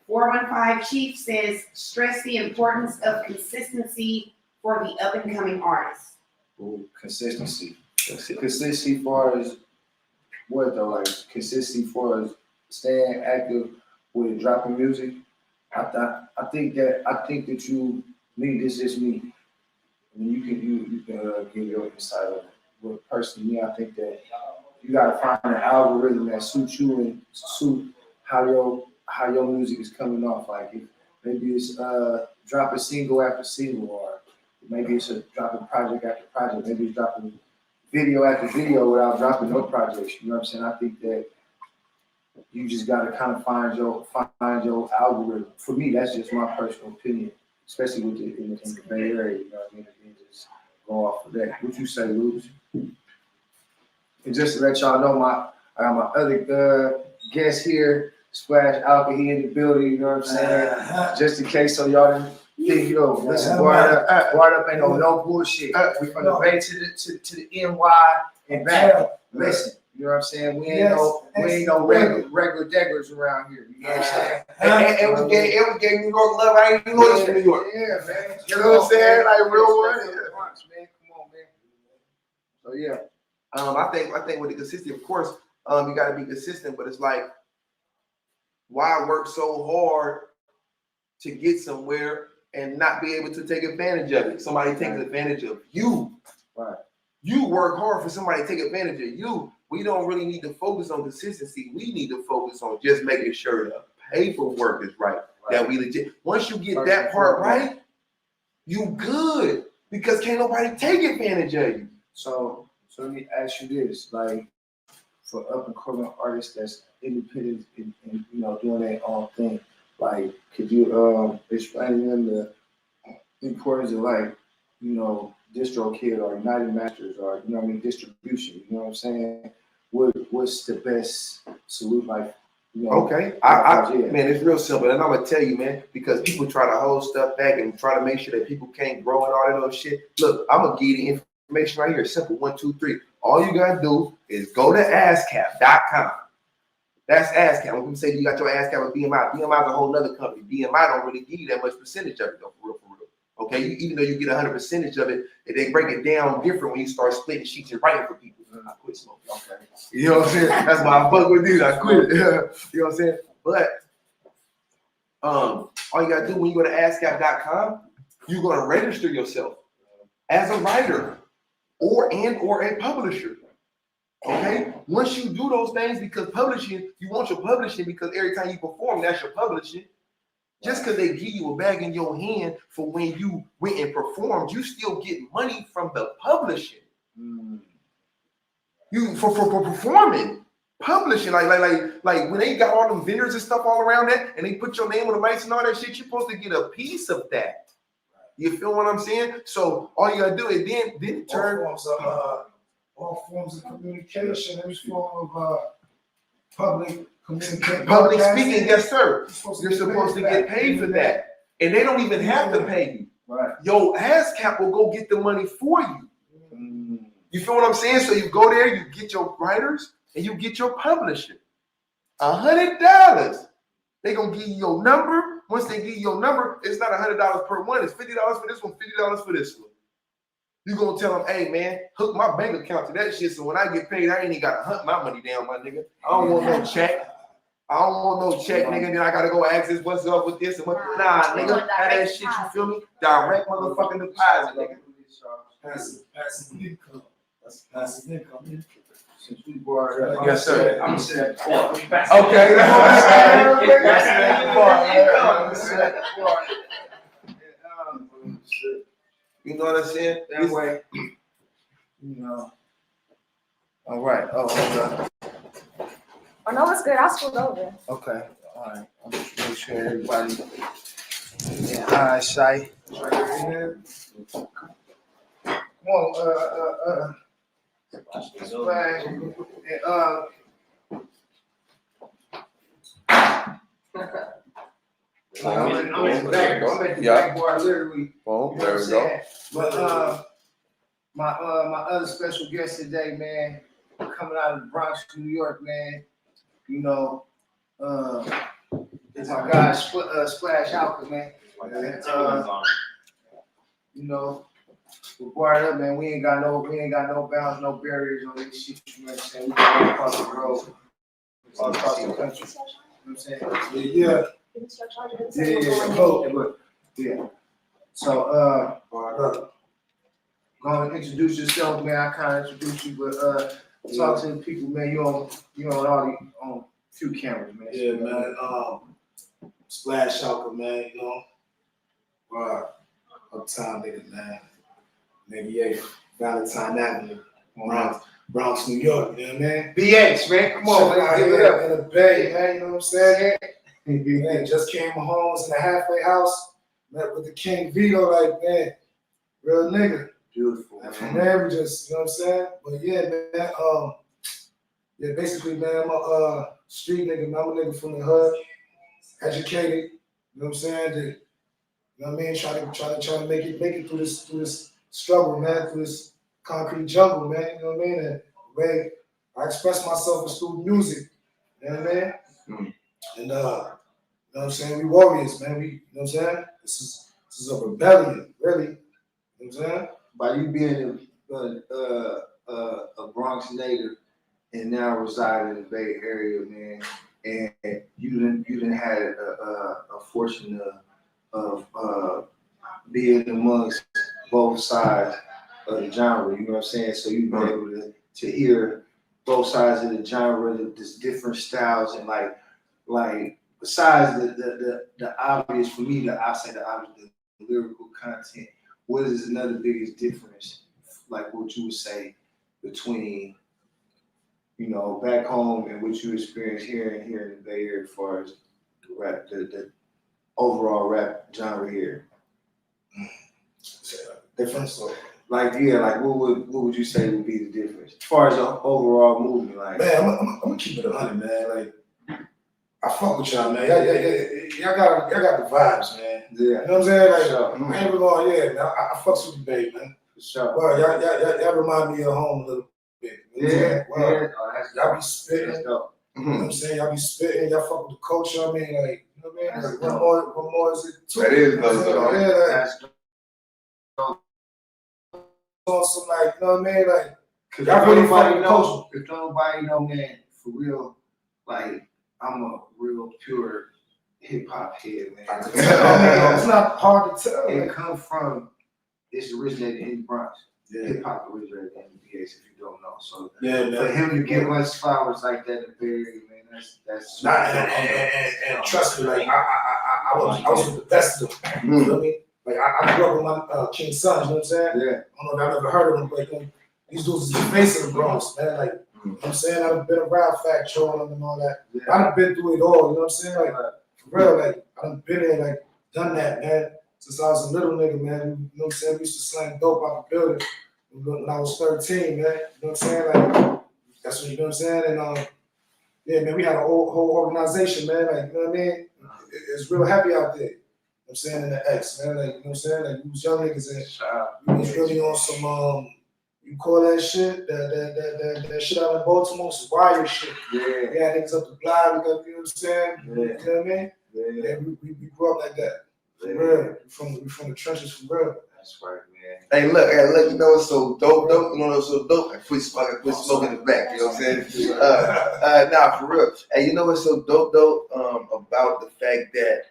[SPEAKER 4] 415 Chief says, stress the importance of consistency for the up and coming artists.
[SPEAKER 1] Ooh, consistency. Consistency for as what though? Like consistency for as staying active with dropping music. I think that you need this. Just me. And you can give your insight on it. But personally, I think that you gotta find an algorithm that suits you and suit how your music is coming off. Like maybe it's dropping single after single, or maybe it's a dropping project after project. Maybe it's dropping video after video without dropping no projects. You know what I'm saying? I think that you just gotta kind of find your algorithm. For me, that's just my personal opinion, especially with in the Bay Area. You know what I mean? And just go off of that. What you say, Luz? And just to let y'all know, I got my other guest here, Splash Alka, he in the building. You know what I'm saying? Just in case, so y'all didn't think, you know, listen, Bardup ain't no bullshit. We from the Bay to the NY and back. Listen, you know what I'm saying? We ain't no regular deggers around here. You know what I'm saying?
[SPEAKER 2] And we gave New York love. I ain't New York from New York.
[SPEAKER 1] Yeah, man.
[SPEAKER 2] You know what I'm saying? Like real one.
[SPEAKER 1] Man, come on, man. So yeah.
[SPEAKER 2] I think with the consistency, of course, you got to be consistent. But it's like, why work so hard to get somewhere and not be able to take advantage of it? Somebody takes advantage of you.
[SPEAKER 1] Right.
[SPEAKER 2] You work hard for somebody to take advantage of you. We don't really need to focus on consistency. We need to focus on just making sure the paperwork is right. That we legit. Once you get that part right, you good, because can't nobody take advantage of you.
[SPEAKER 1] So let me ask you this, like, for up and coming artists that's independent and you know doing their own thing, like, could you explain to them the importance of, like, you know, DistroKid or United Masters, or, you know what I mean, distribution? You know what I'm saying? What's the best solution? Like, you know,
[SPEAKER 2] okay, man, it's real simple, and I'm gonna tell you, man, because people try to hold stuff back and try to make sure that people can't grow and all that other shit. Look, I'm gonna give you the information right here. Simple, 1, 2, 3. All you gotta do is go to ASCAP.com. That's ASCAP. When people say you got your ASCAP with BMI, BMI is a whole nother company. BMI don't really give you that much percentage of it, though, for real. Okay, even though you get 100% of it, they break it down different when you start splitting sheets and writing for people. I quit smoking. Okay, you know what I'm saying? That's why I fuck with these. I quit. You know what I'm saying? But all you gotta do when you go to ASCAP.com, you're gonna register yourself as a writer or a publisher. Okay, once you do those things, because publishing, you want your publishing because every time you perform, that's your publishing. Just because they give you a bag in your hand for when you went and performed, you still get money from the publishing. You for performing, publishing, like when they got all them vendors and stuff all around that, and they put your name on the lights and all that shit, you're supposed to get a piece of that. You feel what I'm saying? So all you gotta do is then turn
[SPEAKER 6] all forms of communication, every form of public communication.
[SPEAKER 2] Public speaking, yes, sir. You're supposed to get paid for that. And they don't even have to pay you.
[SPEAKER 1] Right.
[SPEAKER 2] Your ASCAP will go get the money for you. You feel what I'm saying? So you go there, you get your writers, and you get your publisher. $100. They gonna give you your number, once they give you your number, it's not $100 per one. It's $50 for this one, $50 for this one. You gonna tell them, hey man, hook my bank account to that shit. So when I get paid, I ain't even gotta hunt my money down, my nigga. I don't want no check. I don't want no check, nigga. Then I gotta go ask this what's up with this and what. Nah, nigga, that shit. You feel me? Direct motherfucking deposit, nigga.
[SPEAKER 6] Passive income. That's passive income.
[SPEAKER 1] Since we brought it up,
[SPEAKER 2] Yes, sir.
[SPEAKER 6] I'm saying.
[SPEAKER 2] Okay. You know what I'm saying?
[SPEAKER 1] that way, you know. All right. Oh, okay.
[SPEAKER 5] Oh no, it's good. I'll scoot over.
[SPEAKER 1] Okay. All right. I'm just make sure everybody in eyesight. Come on, Splash. And, I'm at the back bar, literally.
[SPEAKER 2] Oh,
[SPEAKER 1] You know what I'm saying? But my other special guest today, man, coming out of the Bronx, New York, man. You know, it's my guy Splash Alka, man. You know, we brought it up, man. We ain't got no bounds, no barriers on this shit. You know what I'm saying? We go all across the road, all across the country. You know what I'm saying?
[SPEAKER 6] Yeah.
[SPEAKER 1] Yeah. So, go and introduce yourself, man. I kind of introduced you, but talk to the people, man. You on a few cameras, man.
[SPEAKER 6] Yeah, man. Splash Alka, man. You know, uptown nigga, man. 98 Valentine Avenue, Bronx, New York. You know what I mean?
[SPEAKER 1] BH, man. Come on, man. Give it up.
[SPEAKER 6] In the Bay, man. You know what I'm saying? Man, just came home, was in the halfway house, met with the King Vito, like, man, real nigga.
[SPEAKER 1] Beautiful,
[SPEAKER 6] And
[SPEAKER 1] man.
[SPEAKER 6] from there, we just, you know what I'm saying? But yeah, man, basically, man, I'm a street nigga, man. I'm a nigga from the hood, educated, you know what I'm saying? You know what I mean? Trying to make it through this struggle, man, through this concrete jungle, man, you know what I mean? And the way I express myself is through music, you know what I mean? And you know what I'm saying? We warriors, man. You know what I'm saying? This is a rebellion, really. You know what I'm saying?
[SPEAKER 1] By you being a Bronx native and now reside in the Bay Area, man, and you didn't had a fortune of being amongst both sides of the genre. You know what I'm saying? So you've been able to hear both sides of the genre, there's different styles, and like besides the obvious for me, the lyrical content. What is another biggest difference, like what you would say, between, you know, back home and what you experience here in the Bay Area as far as the rap, the overall rap genre here?
[SPEAKER 6] Difference?
[SPEAKER 1] Like, yeah, like what would you say would be the difference as far as the overall movement? Like,
[SPEAKER 6] man, I'm gonna keep it 100, man. Like, I fuck with y'all, man. Y'all got the vibes, man.
[SPEAKER 1] yeah,
[SPEAKER 6] you know what I'm saying? Like,
[SPEAKER 1] sure.
[SPEAKER 6] I ain't even going, yeah, man. I fucks with the Bay, man.
[SPEAKER 1] For sure.
[SPEAKER 6] Well, y'all remind me of home a little bit. You know what I'm saying? Well,
[SPEAKER 1] Oh, that's
[SPEAKER 6] y'all be spitting.
[SPEAKER 1] That's dope.
[SPEAKER 6] You know what I'm saying? Y'all be spitting. Y'all fuck with the culture. I mean, like, you know what I mean?
[SPEAKER 1] That's
[SPEAKER 6] Like,
[SPEAKER 1] dope.
[SPEAKER 6] what more is it?
[SPEAKER 2] That is
[SPEAKER 6] You know what I'm
[SPEAKER 2] dope.
[SPEAKER 6] saying? Yeah, like,
[SPEAKER 1] That's dope.
[SPEAKER 6] on some, like, you know what I mean? Like,
[SPEAKER 1] Cause
[SPEAKER 6] y'all really fucking
[SPEAKER 1] know,
[SPEAKER 6] culture.
[SPEAKER 1] if nobody know, man, for real, like, I'm a real pure hip hop head, man.
[SPEAKER 6] It's not hard to tell.
[SPEAKER 1] It
[SPEAKER 6] Like,
[SPEAKER 1] come from, it's originated in the Bronx.
[SPEAKER 6] yeah,
[SPEAKER 1] Hip hop originated in the BX, if you don't know. So
[SPEAKER 6] yeah,
[SPEAKER 1] for
[SPEAKER 6] man.
[SPEAKER 1] him to give us flowers like that in the Bay Area, man, that's
[SPEAKER 6] And trust me, like, I was with the best of them. You know what I mean? Like, I grew up with my King's sons, you know what I'm saying?
[SPEAKER 1] yeah.
[SPEAKER 6] I don't know if I've ever heard of them, but these dudes is the face of the Bronx, man. Like, you know what I'm saying? I've been around Fat Joe and all that.
[SPEAKER 1] Yeah.
[SPEAKER 6] I've been through it all, you know what I'm saying? Like, for real, like, I've been there, like, done that, man, since I was a little nigga, man. You know what I'm saying? We used to slang dope out the building when I was 13, man. You know what I'm saying? Like, that's what, you know what I'm saying? And, yeah, man, we had a whole organization, man. Like, you know what I mean? It's real happy out there. You know what I'm saying? In the X, man. Like, you know what I'm saying? Like, we was young niggas and we was really on some, you call that shit, that shit out in Baltimore, some wire shit.
[SPEAKER 1] Yeah.
[SPEAKER 6] We had niggas up the block, you know what I'm saying?
[SPEAKER 1] Yeah.
[SPEAKER 6] You know what I mean? Yeah, we grew up like that. For real. We from the trenches for real.
[SPEAKER 1] That's right, man.
[SPEAKER 2] Hey, look, you know what's so dope? You know what's so dope? I quit smoking in the back, you know what I'm saying? Nah, for real. Hey, you know what's so dope though? About the fact that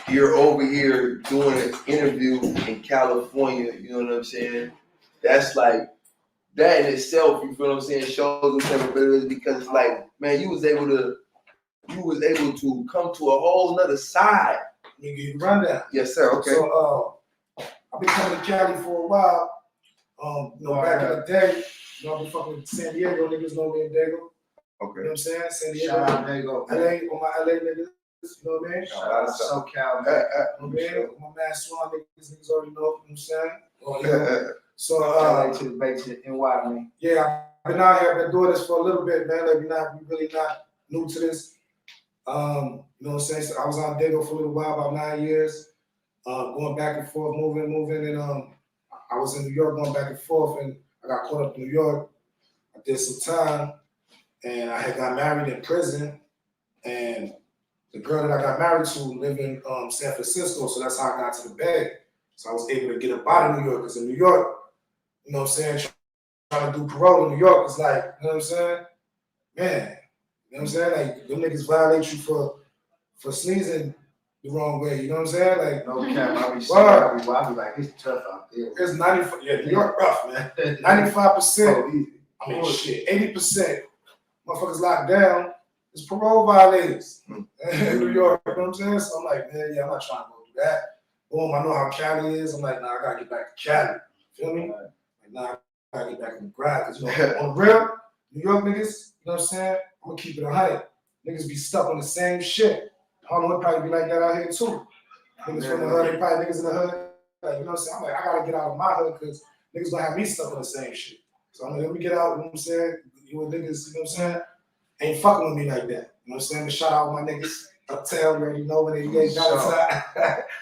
[SPEAKER 2] you're over here doing an interview in California, you know what I'm saying? That's like, that in itself, you feel what I'm saying, shows the capabilities because it's like, man, you was able to come to a whole nother side.
[SPEAKER 6] You get a rundown.
[SPEAKER 2] Yes, sir. Okay.
[SPEAKER 6] So I've been coming to Cali for a while. Back in the day, I've been fucking with San Diego niggas, know me in Dago. You know what I'm saying? San Diego.
[SPEAKER 1] Shout out Dago.
[SPEAKER 6] LA, on my LA niggas, you know what I mean?
[SPEAKER 1] Shout out SoCal, man.
[SPEAKER 6] You know what I mean? My man Swan niggas already know, you know what I'm saying? So
[SPEAKER 1] LA to the Bay to the NY, man.
[SPEAKER 6] yeah, I've been out here, been doing this for a little bit, man. Like we really not new to this. You know what I'm saying? So I was on Dago for a little while, about 9 years, going back and forth, moving, and I was in New York going back and forth, and I got caught up in New York. I did some time, and I had got married in prison, and the girl that I got married to lived in San Francisco, so that's how I got to the Bay. So I was able to get up out of New York, because in New York, you know what I'm saying, trying to do parole in New York is like, you know what I'm saying? Man, you know what I'm saying? Like, them niggas violate you for sneezing the wrong way, you know what I'm saying? Like,
[SPEAKER 1] No cap, I be like, it's tough out there.
[SPEAKER 6] it's 95, yeah, New York rough, man. 95%, I mean, shit, 80%, motherfuckers locked down, is parole violators in New York, you know what I'm saying? So I'm like, man, yeah, I'm not trying to go do that. Boom, I know how Cali is. I'm like, nah, I gotta get back to Cali. Feel me? Like, nah, I gotta get back in the grind. Cause, you know, on the real, New York niggas, you know what I'm saying? I'm gonna keep it 100. Niggas be stuck on the same shit. Harlem would probably be like that out here too. Niggas from the hood, they probably niggas in the hood. Like, you know what I'm saying? I'm like, I gotta get out of my hood because niggas gonna have me stuck on the same shit. So I'm like, let me get out, you know what I'm saying? You and niggas, you know what I'm saying? Ain't fucking with me like that. You know what I'm saying? But shout out my niggas. Uptown, you already know when they get downtown.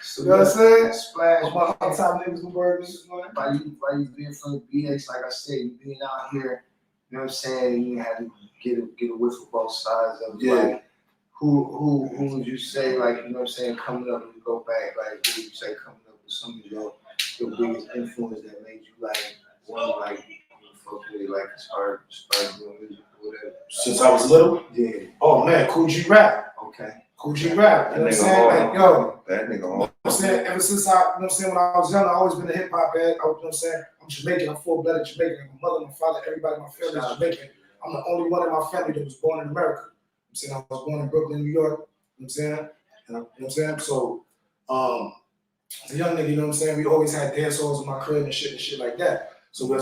[SPEAKER 1] So,
[SPEAKER 6] you know what I'm saying?
[SPEAKER 1] Splash.
[SPEAKER 6] My uptown niggas who work niggas, man.
[SPEAKER 1] By you being from the BX, like I said, you being out here, you know what I'm saying? You had to get a whiff of both sides of it.
[SPEAKER 6] Yeah.
[SPEAKER 1] Like, who would you say, like, you know what I'm saying, coming up, when you go back, like, who would you say coming up with some of your biggest influence that made you, like, want to, like, fuck with it, like, start doing music or whatever?
[SPEAKER 6] Since I was little?
[SPEAKER 1] Yeah.
[SPEAKER 6] Oh, man, Cool G Rap.
[SPEAKER 1] Okay.
[SPEAKER 6] Cool G Rap. You know what I'm saying? Like, yo.
[SPEAKER 2] That nigga
[SPEAKER 6] You know what I'm saying? Ever since I, you know what I'm saying, when I was young, I always been a hip hop head. You know what I'm saying? I'm Jamaican. I'm full-blooded Jamaican. My mother, my father, everybody in my family is Jamaican. I'm the only one in my family that was born in America. You know what I'm saying? I was born in Brooklyn, New York. You know what I'm saying? And you know what I'm saying? So, as a young nigga, you know what I'm saying? We always had dance halls in my crib and shit like that. So my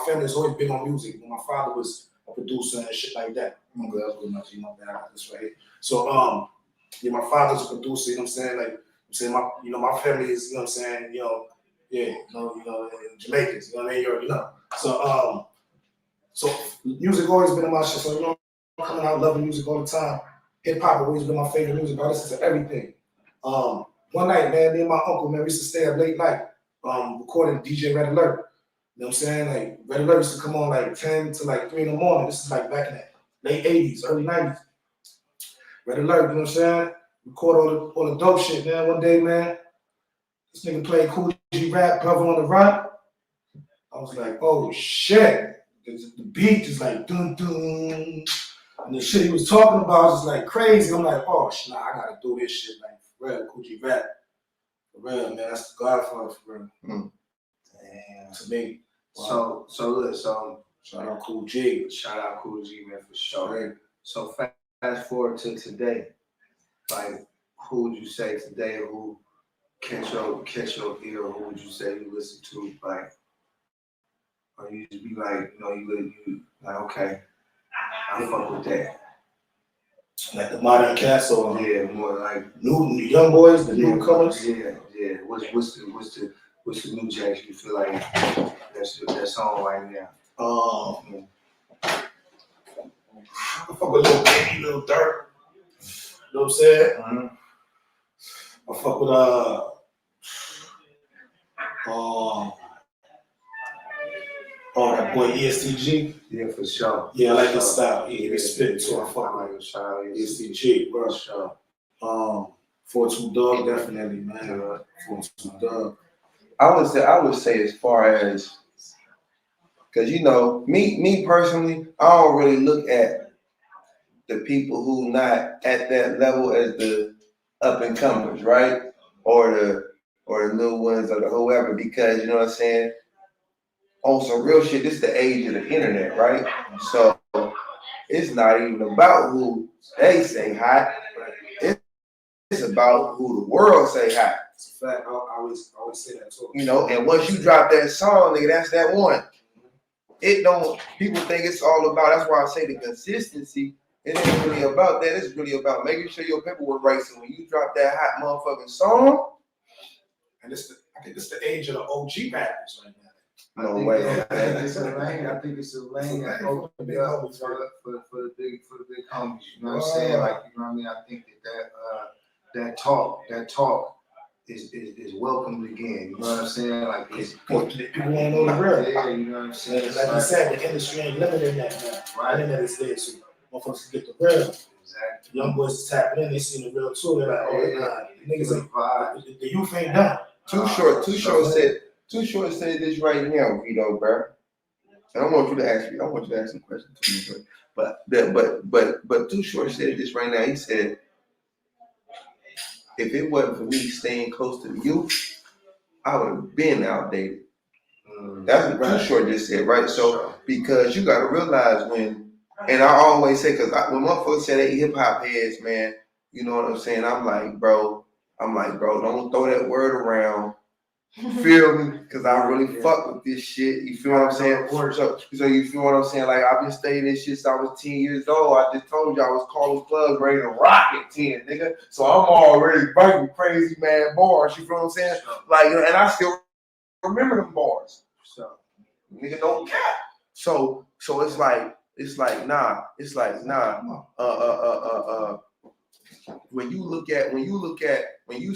[SPEAKER 6] family has always been on music. My father was a producer and shit like that. I'm good. That's good enough. You know, I got this right here. So, yeah, my father's a producer. You know what I'm saying? Like, I'm saying my family is, you know what I'm saying? Jamaicans. You know what I mean? You already know. So music always been in my shit. So, you know, I'm coming out loving music all the time. Hip hop always been my favorite music. I listen to everything. One night, man, me and my uncle, man, we used to stay up late night, recording DJ Red Alert. You know what I'm saying? Like, Red Alert used to come on like 10 to like 3 in the morning. This is like back in the late 80s, early 90s. Red Alert, you know what I'm saying? Record all the dope shit, man. One day, man, this nigga played Cool G Rap, Brother on the Run. I was like, oh shit. The beat is like dun dun. And the shit he was talking about was just like crazy. I'm like, oh shit, nah, I gotta do this shit like for real, Cool G Rap. For real, man. That's the Godfather for real. Damn. To me. Wow.
[SPEAKER 1] So
[SPEAKER 6] shout out Cool G.
[SPEAKER 1] Shout out Cool G, man, for sure. Right. So fast forward to today. Like, who would you say today who catch your ear, or who would you say you listen to, like, or you just be like, you like, okay, I fuck with that.
[SPEAKER 6] Like the modern cats or
[SPEAKER 1] more like
[SPEAKER 6] new young boys, the newcomers.
[SPEAKER 1] Yeah. What's the new jacks you feel like that's on right now?
[SPEAKER 6] I fuck with Lil Baby, Lil Durk. You know what I'm saying?
[SPEAKER 1] Mm-hmm.
[SPEAKER 6] I fuck with Oh, that boy ESTG.
[SPEAKER 1] Yeah, for sure.
[SPEAKER 6] Yeah, I like his style. He be spitting too. I
[SPEAKER 1] I
[SPEAKER 6] fuck
[SPEAKER 1] like
[SPEAKER 6] with
[SPEAKER 1] his style.
[SPEAKER 6] ESTG, bro.
[SPEAKER 1] For sure.
[SPEAKER 6] 4-2 Dog, definitely, man. 4-2 Dog.
[SPEAKER 2] I would say as far as, cause you know, me personally, I don't really look at the people who not at that level as the up and comers, right? Or the new ones or the whoever, because you know what I'm saying? On some real shit, this is the age of the internet, right? So it's not even about who they say hot. It's about who the world say hot.
[SPEAKER 6] It's a fact. I always say that too.
[SPEAKER 2] You know, and once you drop that song, nigga, that's that one. It don't, people think it's all about, that's why I say the consistency. It ain't really about that. It's really about making sure your paperwork right. So when you drop that hot motherfucking song,
[SPEAKER 6] and I think this the age of the OG rappers right now.
[SPEAKER 2] no way.
[SPEAKER 1] I think it's a lane. I think it's a lane that opened up for the big homies. You know what I'm saying? Like, you know what I mean? I think that talk is welcomed again. You know what I'm saying? Like, it's
[SPEAKER 6] People want to know the real.
[SPEAKER 1] yeah. You know what I'm saying?
[SPEAKER 6] Like you said, the industry ain't limited in that now.
[SPEAKER 1] Right.
[SPEAKER 6] Internet is there, so motherfuckers can get the real.
[SPEAKER 1] Exactly.
[SPEAKER 6] Young boys is tapping in, they see the real too. They're like, oh, the niggas ain't, the youth ain't done.
[SPEAKER 2] Too short said this right now, Vito, bro. And I want you to ask some questions to me, but Too Short said this right now. He said, if it wasn't for me staying close to the youth, I would have been outdated. That's what Too Short just said, right? So because you gotta realize and I always say, cause when motherfuckers say they hip hop heads, man, you know what I'm saying? I'm like, bro, don't throw that word around. Feel me? Cause I really fuck with this shit. You feel what I'm saying? So you feel what I'm saying? Like I've been studying this shit since I was 10 years old. I just told you I was calling clubs ready to rock at 10, nigga. So I'm already writing crazy man bars. You feel what I'm saying? Like, and I still remember them bars. So nigga don't care. So it's like nah. When you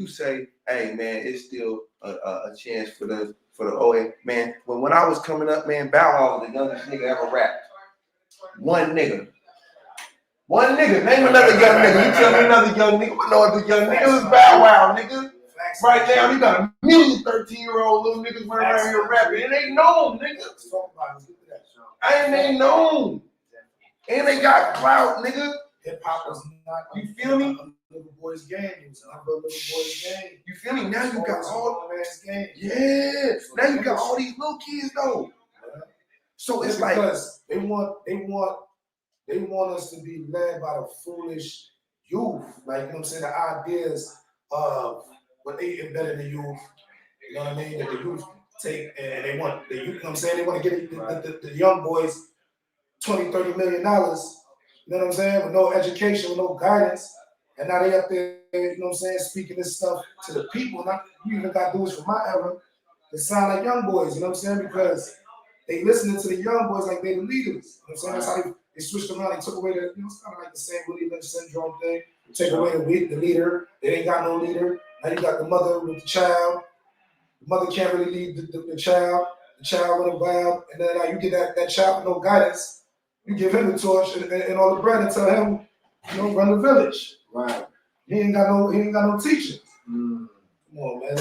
[SPEAKER 2] say, hey man, it's still a chance for the OA man. When I was coming up, man, Bow Wow was the youngest nigga ever rapped. One nigga. Name another young nigga. You tell me another young nigga. What no other young nigga? It was Bow Wow, nigga. Right now, you got a million 13-year-old little niggas running around here rapping. It ain't known, nigga. Ain't known. And they got clout, nigga.
[SPEAKER 6] Hip hop was not.
[SPEAKER 2] You feel me?
[SPEAKER 6] A little boy's game. It was not a little boy's game.
[SPEAKER 2] You feel me? Now you got all
[SPEAKER 6] man's game.
[SPEAKER 2] yeah. Now you got all these little kids though. So it's like
[SPEAKER 6] because they want us to be led by the foolish youth. Like, you know what I'm saying? The ideas of what they embedded in the youth. You know what I mean? That the youth take and they want the youth, you know what I'm saying? They want to get the young boys $20-30 million. You know what I'm saying? With no education, with no guidance. And now they up there, you know what I'm saying, speaking this stuff to the people. Not, you even got dudes from my era that sound like young boys, you know what I'm saying? Because they listening to the young boys like they the leaders. You know what I'm saying? That's how they switched around. They took away the, you know, it's kind of like the same Willie Lynch syndrome thing. Take away the leader. They ain't got no leader. Now you got the mother with the child. The mother can't really lead the child. The child with a wild. And then now you get that child with no guidance. You give him the torch and all the bread and tell him, you know, run the village. Right. He ain't got no teachers. Come on, man.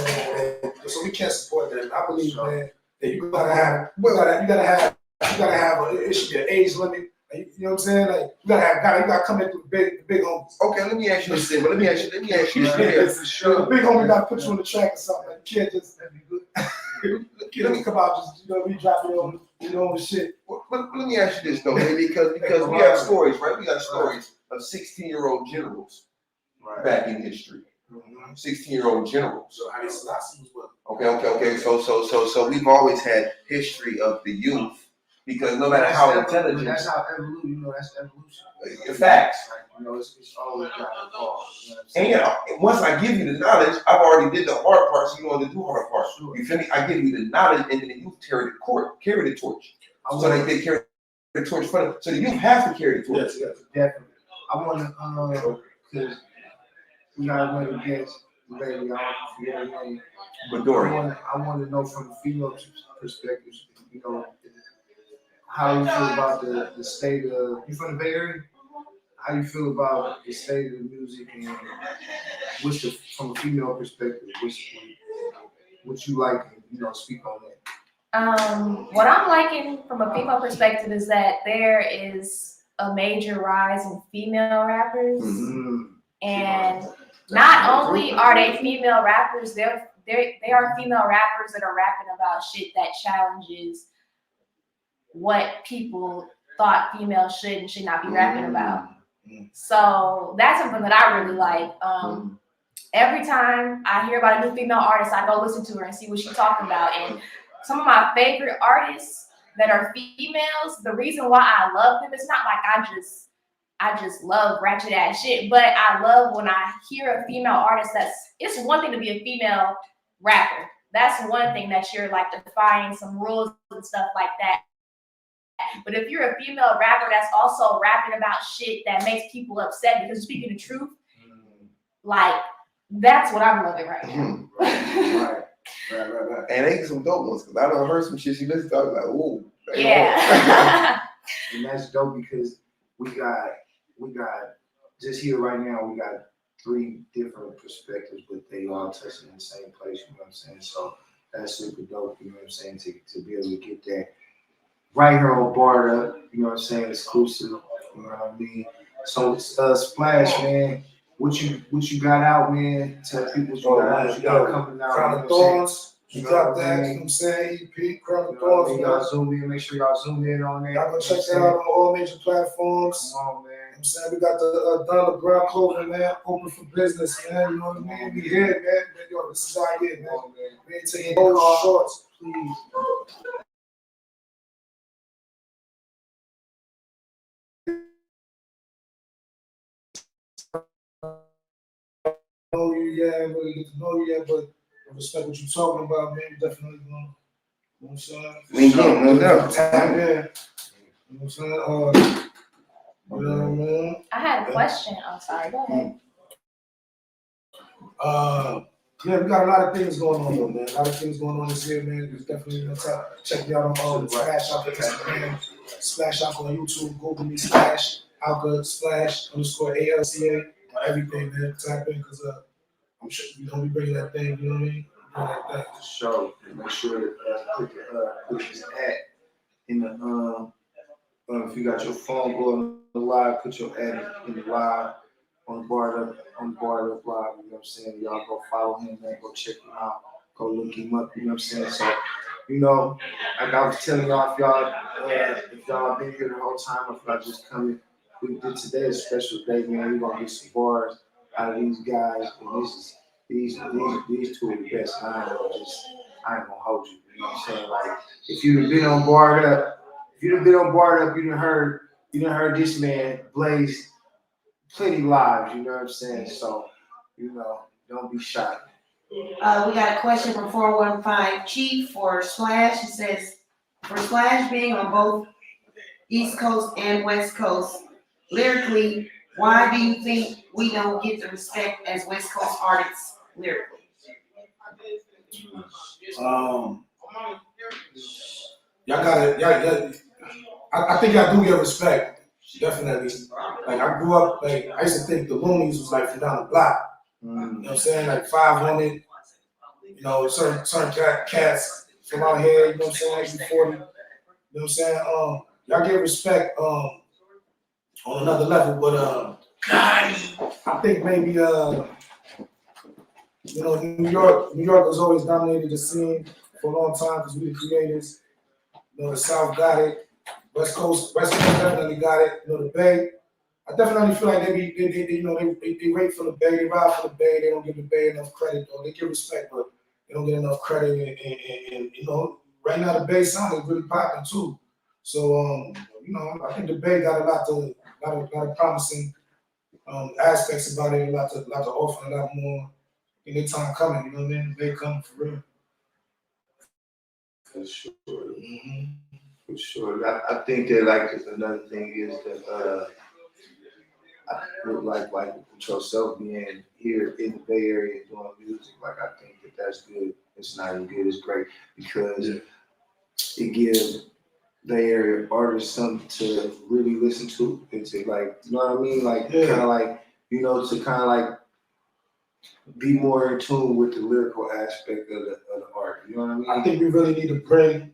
[SPEAKER 6] So we can't support that. I believe, man, that you gotta have it should be an age limit. You know what I'm saying? Like you gotta come in through the big homies.
[SPEAKER 2] okay, let me ask you this thing, but let me ask you this here.
[SPEAKER 6] The big homie gotta put you on the track or something. Like, you can't just let me come out just, you know, we drop it on, you know, the shit.
[SPEAKER 2] Let me ask you this though, man, because we have stories, right? We got stories of 16-year-old generals back in history. 16-year-old generals.
[SPEAKER 6] So how these Selassie was what?
[SPEAKER 2] Okay. So we've always had history of the youth because no matter how intelligent.
[SPEAKER 1] That's how evolution. You know, that's evolution.
[SPEAKER 2] Facts.
[SPEAKER 1] Like, you know, it's always got to evolve. You know what I'm
[SPEAKER 2] And
[SPEAKER 1] saying?
[SPEAKER 2] you know, once I give you the knowledge, I've already did the hard part, so you don't have to do hard part.
[SPEAKER 1] Sure.
[SPEAKER 2] You feel me? I give you the knowledge, and then the youth carry the torch. So they carry the torch for them. So the youth have to carry the torch.
[SPEAKER 6] Yes.
[SPEAKER 1] Definitely. I want to, because we got to win against the lady. I
[SPEAKER 2] Midori.
[SPEAKER 1] want to know from the female perspective, you you know, how you feel about the state of, you from the Bay Area? How you feel about the state of the music and what's the, from a female perspective, what you like, you know, speak on that.
[SPEAKER 5] What I'm liking from a female perspective is that there is a major rise in female rappers, and not only are they female rappers, they are female rappers that are rapping about shit that challenges what people thought females should and should not be rapping about. So that's something that I really like. Every time I hear about a new female artist, I go listen to her and see what she's talking about. And some of my favorite artists that are females, the reason why I love them, it's not like I just love ratchet ass shit, but I love when I hear a female artist it's one thing to be a female rapper. That's one thing that you're like defying some rules and stuff like that. But if you're a female rapper that's also rapping about shit that makes people upset because you're speaking the truth, like, that's what I'm loving right now.
[SPEAKER 2] Right. And they some dope ones, because I done heard some shit she listened to, I was like, ooh.
[SPEAKER 5] Yeah.
[SPEAKER 1] And that's dope because we got just here right now, we got 3 different perspectives, but they all touching the same place, you know what I'm saying? So that's super dope, you know what I'm saying, to be able to get that right here on Bardup, you know what I'm saying, exclusive, you know what I mean? So Splash, man, what you got out, man? Tell people what you got out, what you got coming out.
[SPEAKER 6] Crown of Thorns, you got that, you know what I'm saying? EP, Crown of Thorns.
[SPEAKER 1] Y'all zoom in, make sure y'all zoom in on that.
[SPEAKER 6] Y'all go check that out on all major platforms.
[SPEAKER 1] Come on, man.
[SPEAKER 6] You know what I'm saying? We got the Don LeBron clothing, man, open for business, man. You know what I mean? We here, man. Yo, this is our year, man. We ain't taking no shorts, please. Know you yet, really get to know you yet, but I respect what you're talking about, man. Definitely gonna, you know what I'm saying?
[SPEAKER 2] We can, no doubt.
[SPEAKER 6] Yeah. You know what I'm saying? You know what I mean?
[SPEAKER 5] I had a question. I'm sorry, go ahead.
[SPEAKER 6] Yeah, we got a lot of things going on though, man. A lot of things going on this year, man. It's definitely check me out on Splash Alka Instagram, Splash Alka on YouTube, Google me Splash Alka Splash _ALCA. Everything, man. Type in, because I'm sure we gonna be bringing that thing, you know what I mean? That thing.
[SPEAKER 1] So make sure to put this ad in the if you got your phone going live, put your ad in the live on Bardup live, you know what I'm saying? Y'all go follow him, man, go check him out, go look him up, you know what I'm saying? So, you know, like I was telling y'all, if y'all been here the whole time, if y'all just coming, we did today a special day, man. We're gonna get some bars out of these guys, and these 2 are the best. I ain't gonna hold you. You know what I'm saying? Like, if you've been on Bardup, you done heard this man blaze plenty lives. You know what I'm saying? So, you know, don't be shy.
[SPEAKER 4] We got a question from 415 Chief for Splash. He says, for Splash being on both East Coast and West Coast, lyrically, why do you think we don't get the respect as West Coast artists lyrically?
[SPEAKER 6] Y'all I think y'all do get respect, definitely. Like I grew up, like I used to think the Loonies was like from down the block. You know what I'm saying? Like 500, you know, certain cats from out here, you know what I'm saying, actually 40. You know what I'm saying? Y'all get respect on another level, but I think maybe you know, New York has always dominated the scene for a long time because we the creators. You know, the South got it. West Coast definitely got it. You know, the Bay. I definitely feel like they you know, they rate for the Bay, they ride for the Bay. They don't give the Bay enough credit, though. They give respect, but they don't get enough credit. And you know, right now the Bay sound is really popping too. So you know, I think the Bay got a lot of promising aspects about it, a lot to offer, a lot more. In their time coming, you know what I mean? They coming for real.
[SPEAKER 1] For sure. For sure. I think that like another thing is that I feel like with yourself being here in the Bay Area doing music, like I think that's good. It's not even good, it's great because it gives the area artists something to really listen to and to like, you know what I mean? Like
[SPEAKER 6] Yeah.
[SPEAKER 1] kind of like, you know, to kind of like be more in tune with the lyrical aspect of the art. You know what I mean?
[SPEAKER 6] I think we really need to bring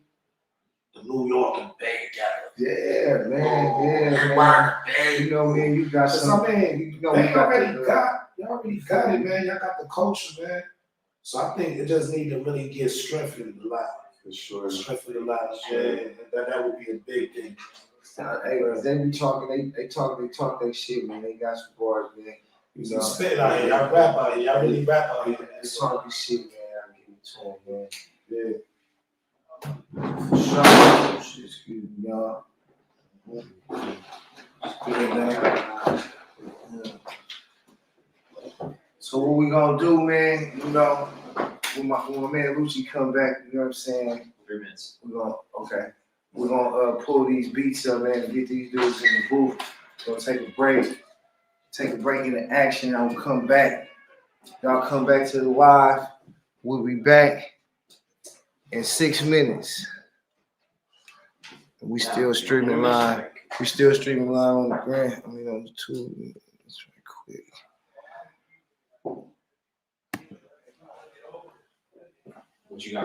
[SPEAKER 6] the New York and Bay together.
[SPEAKER 1] Yeah, man. Yeah, man.
[SPEAKER 6] Bay.
[SPEAKER 1] You know, man, you got
[SPEAKER 6] Cause
[SPEAKER 1] some.
[SPEAKER 6] I mean,
[SPEAKER 1] You know, we
[SPEAKER 6] y'all
[SPEAKER 1] got
[SPEAKER 6] already
[SPEAKER 1] the,
[SPEAKER 6] got it, man. Y'all got the culture, man. So I think it just need to really get strengthened a lot.
[SPEAKER 1] for sure.
[SPEAKER 6] Strengthened a lot, yeah. And that would be a big thing.
[SPEAKER 1] Hey, they be talking. They talk that shit, man. They got some bars, man. You know,
[SPEAKER 6] Spit out here, y'all rap out here, y'all really rap out here.
[SPEAKER 1] They talking shit, man. I give it to them, man. Yeah. For sure. Shit, excuse me, y'all. Yeah, man. Yeah. So what we gonna do, man? You know, when my man Lucci come back, you know what I'm saying?
[SPEAKER 3] 3 minutes.
[SPEAKER 1] We're gonna pull these beats up, man, and get these dudes in the booth. Gonna take a break into action. I'll come back. Y'all come back to the live. We'll be back in 6 minutes. We still streaming live. We still streaming live on the Grand. I mean on the tube. Let's right quick.
[SPEAKER 3] What you got?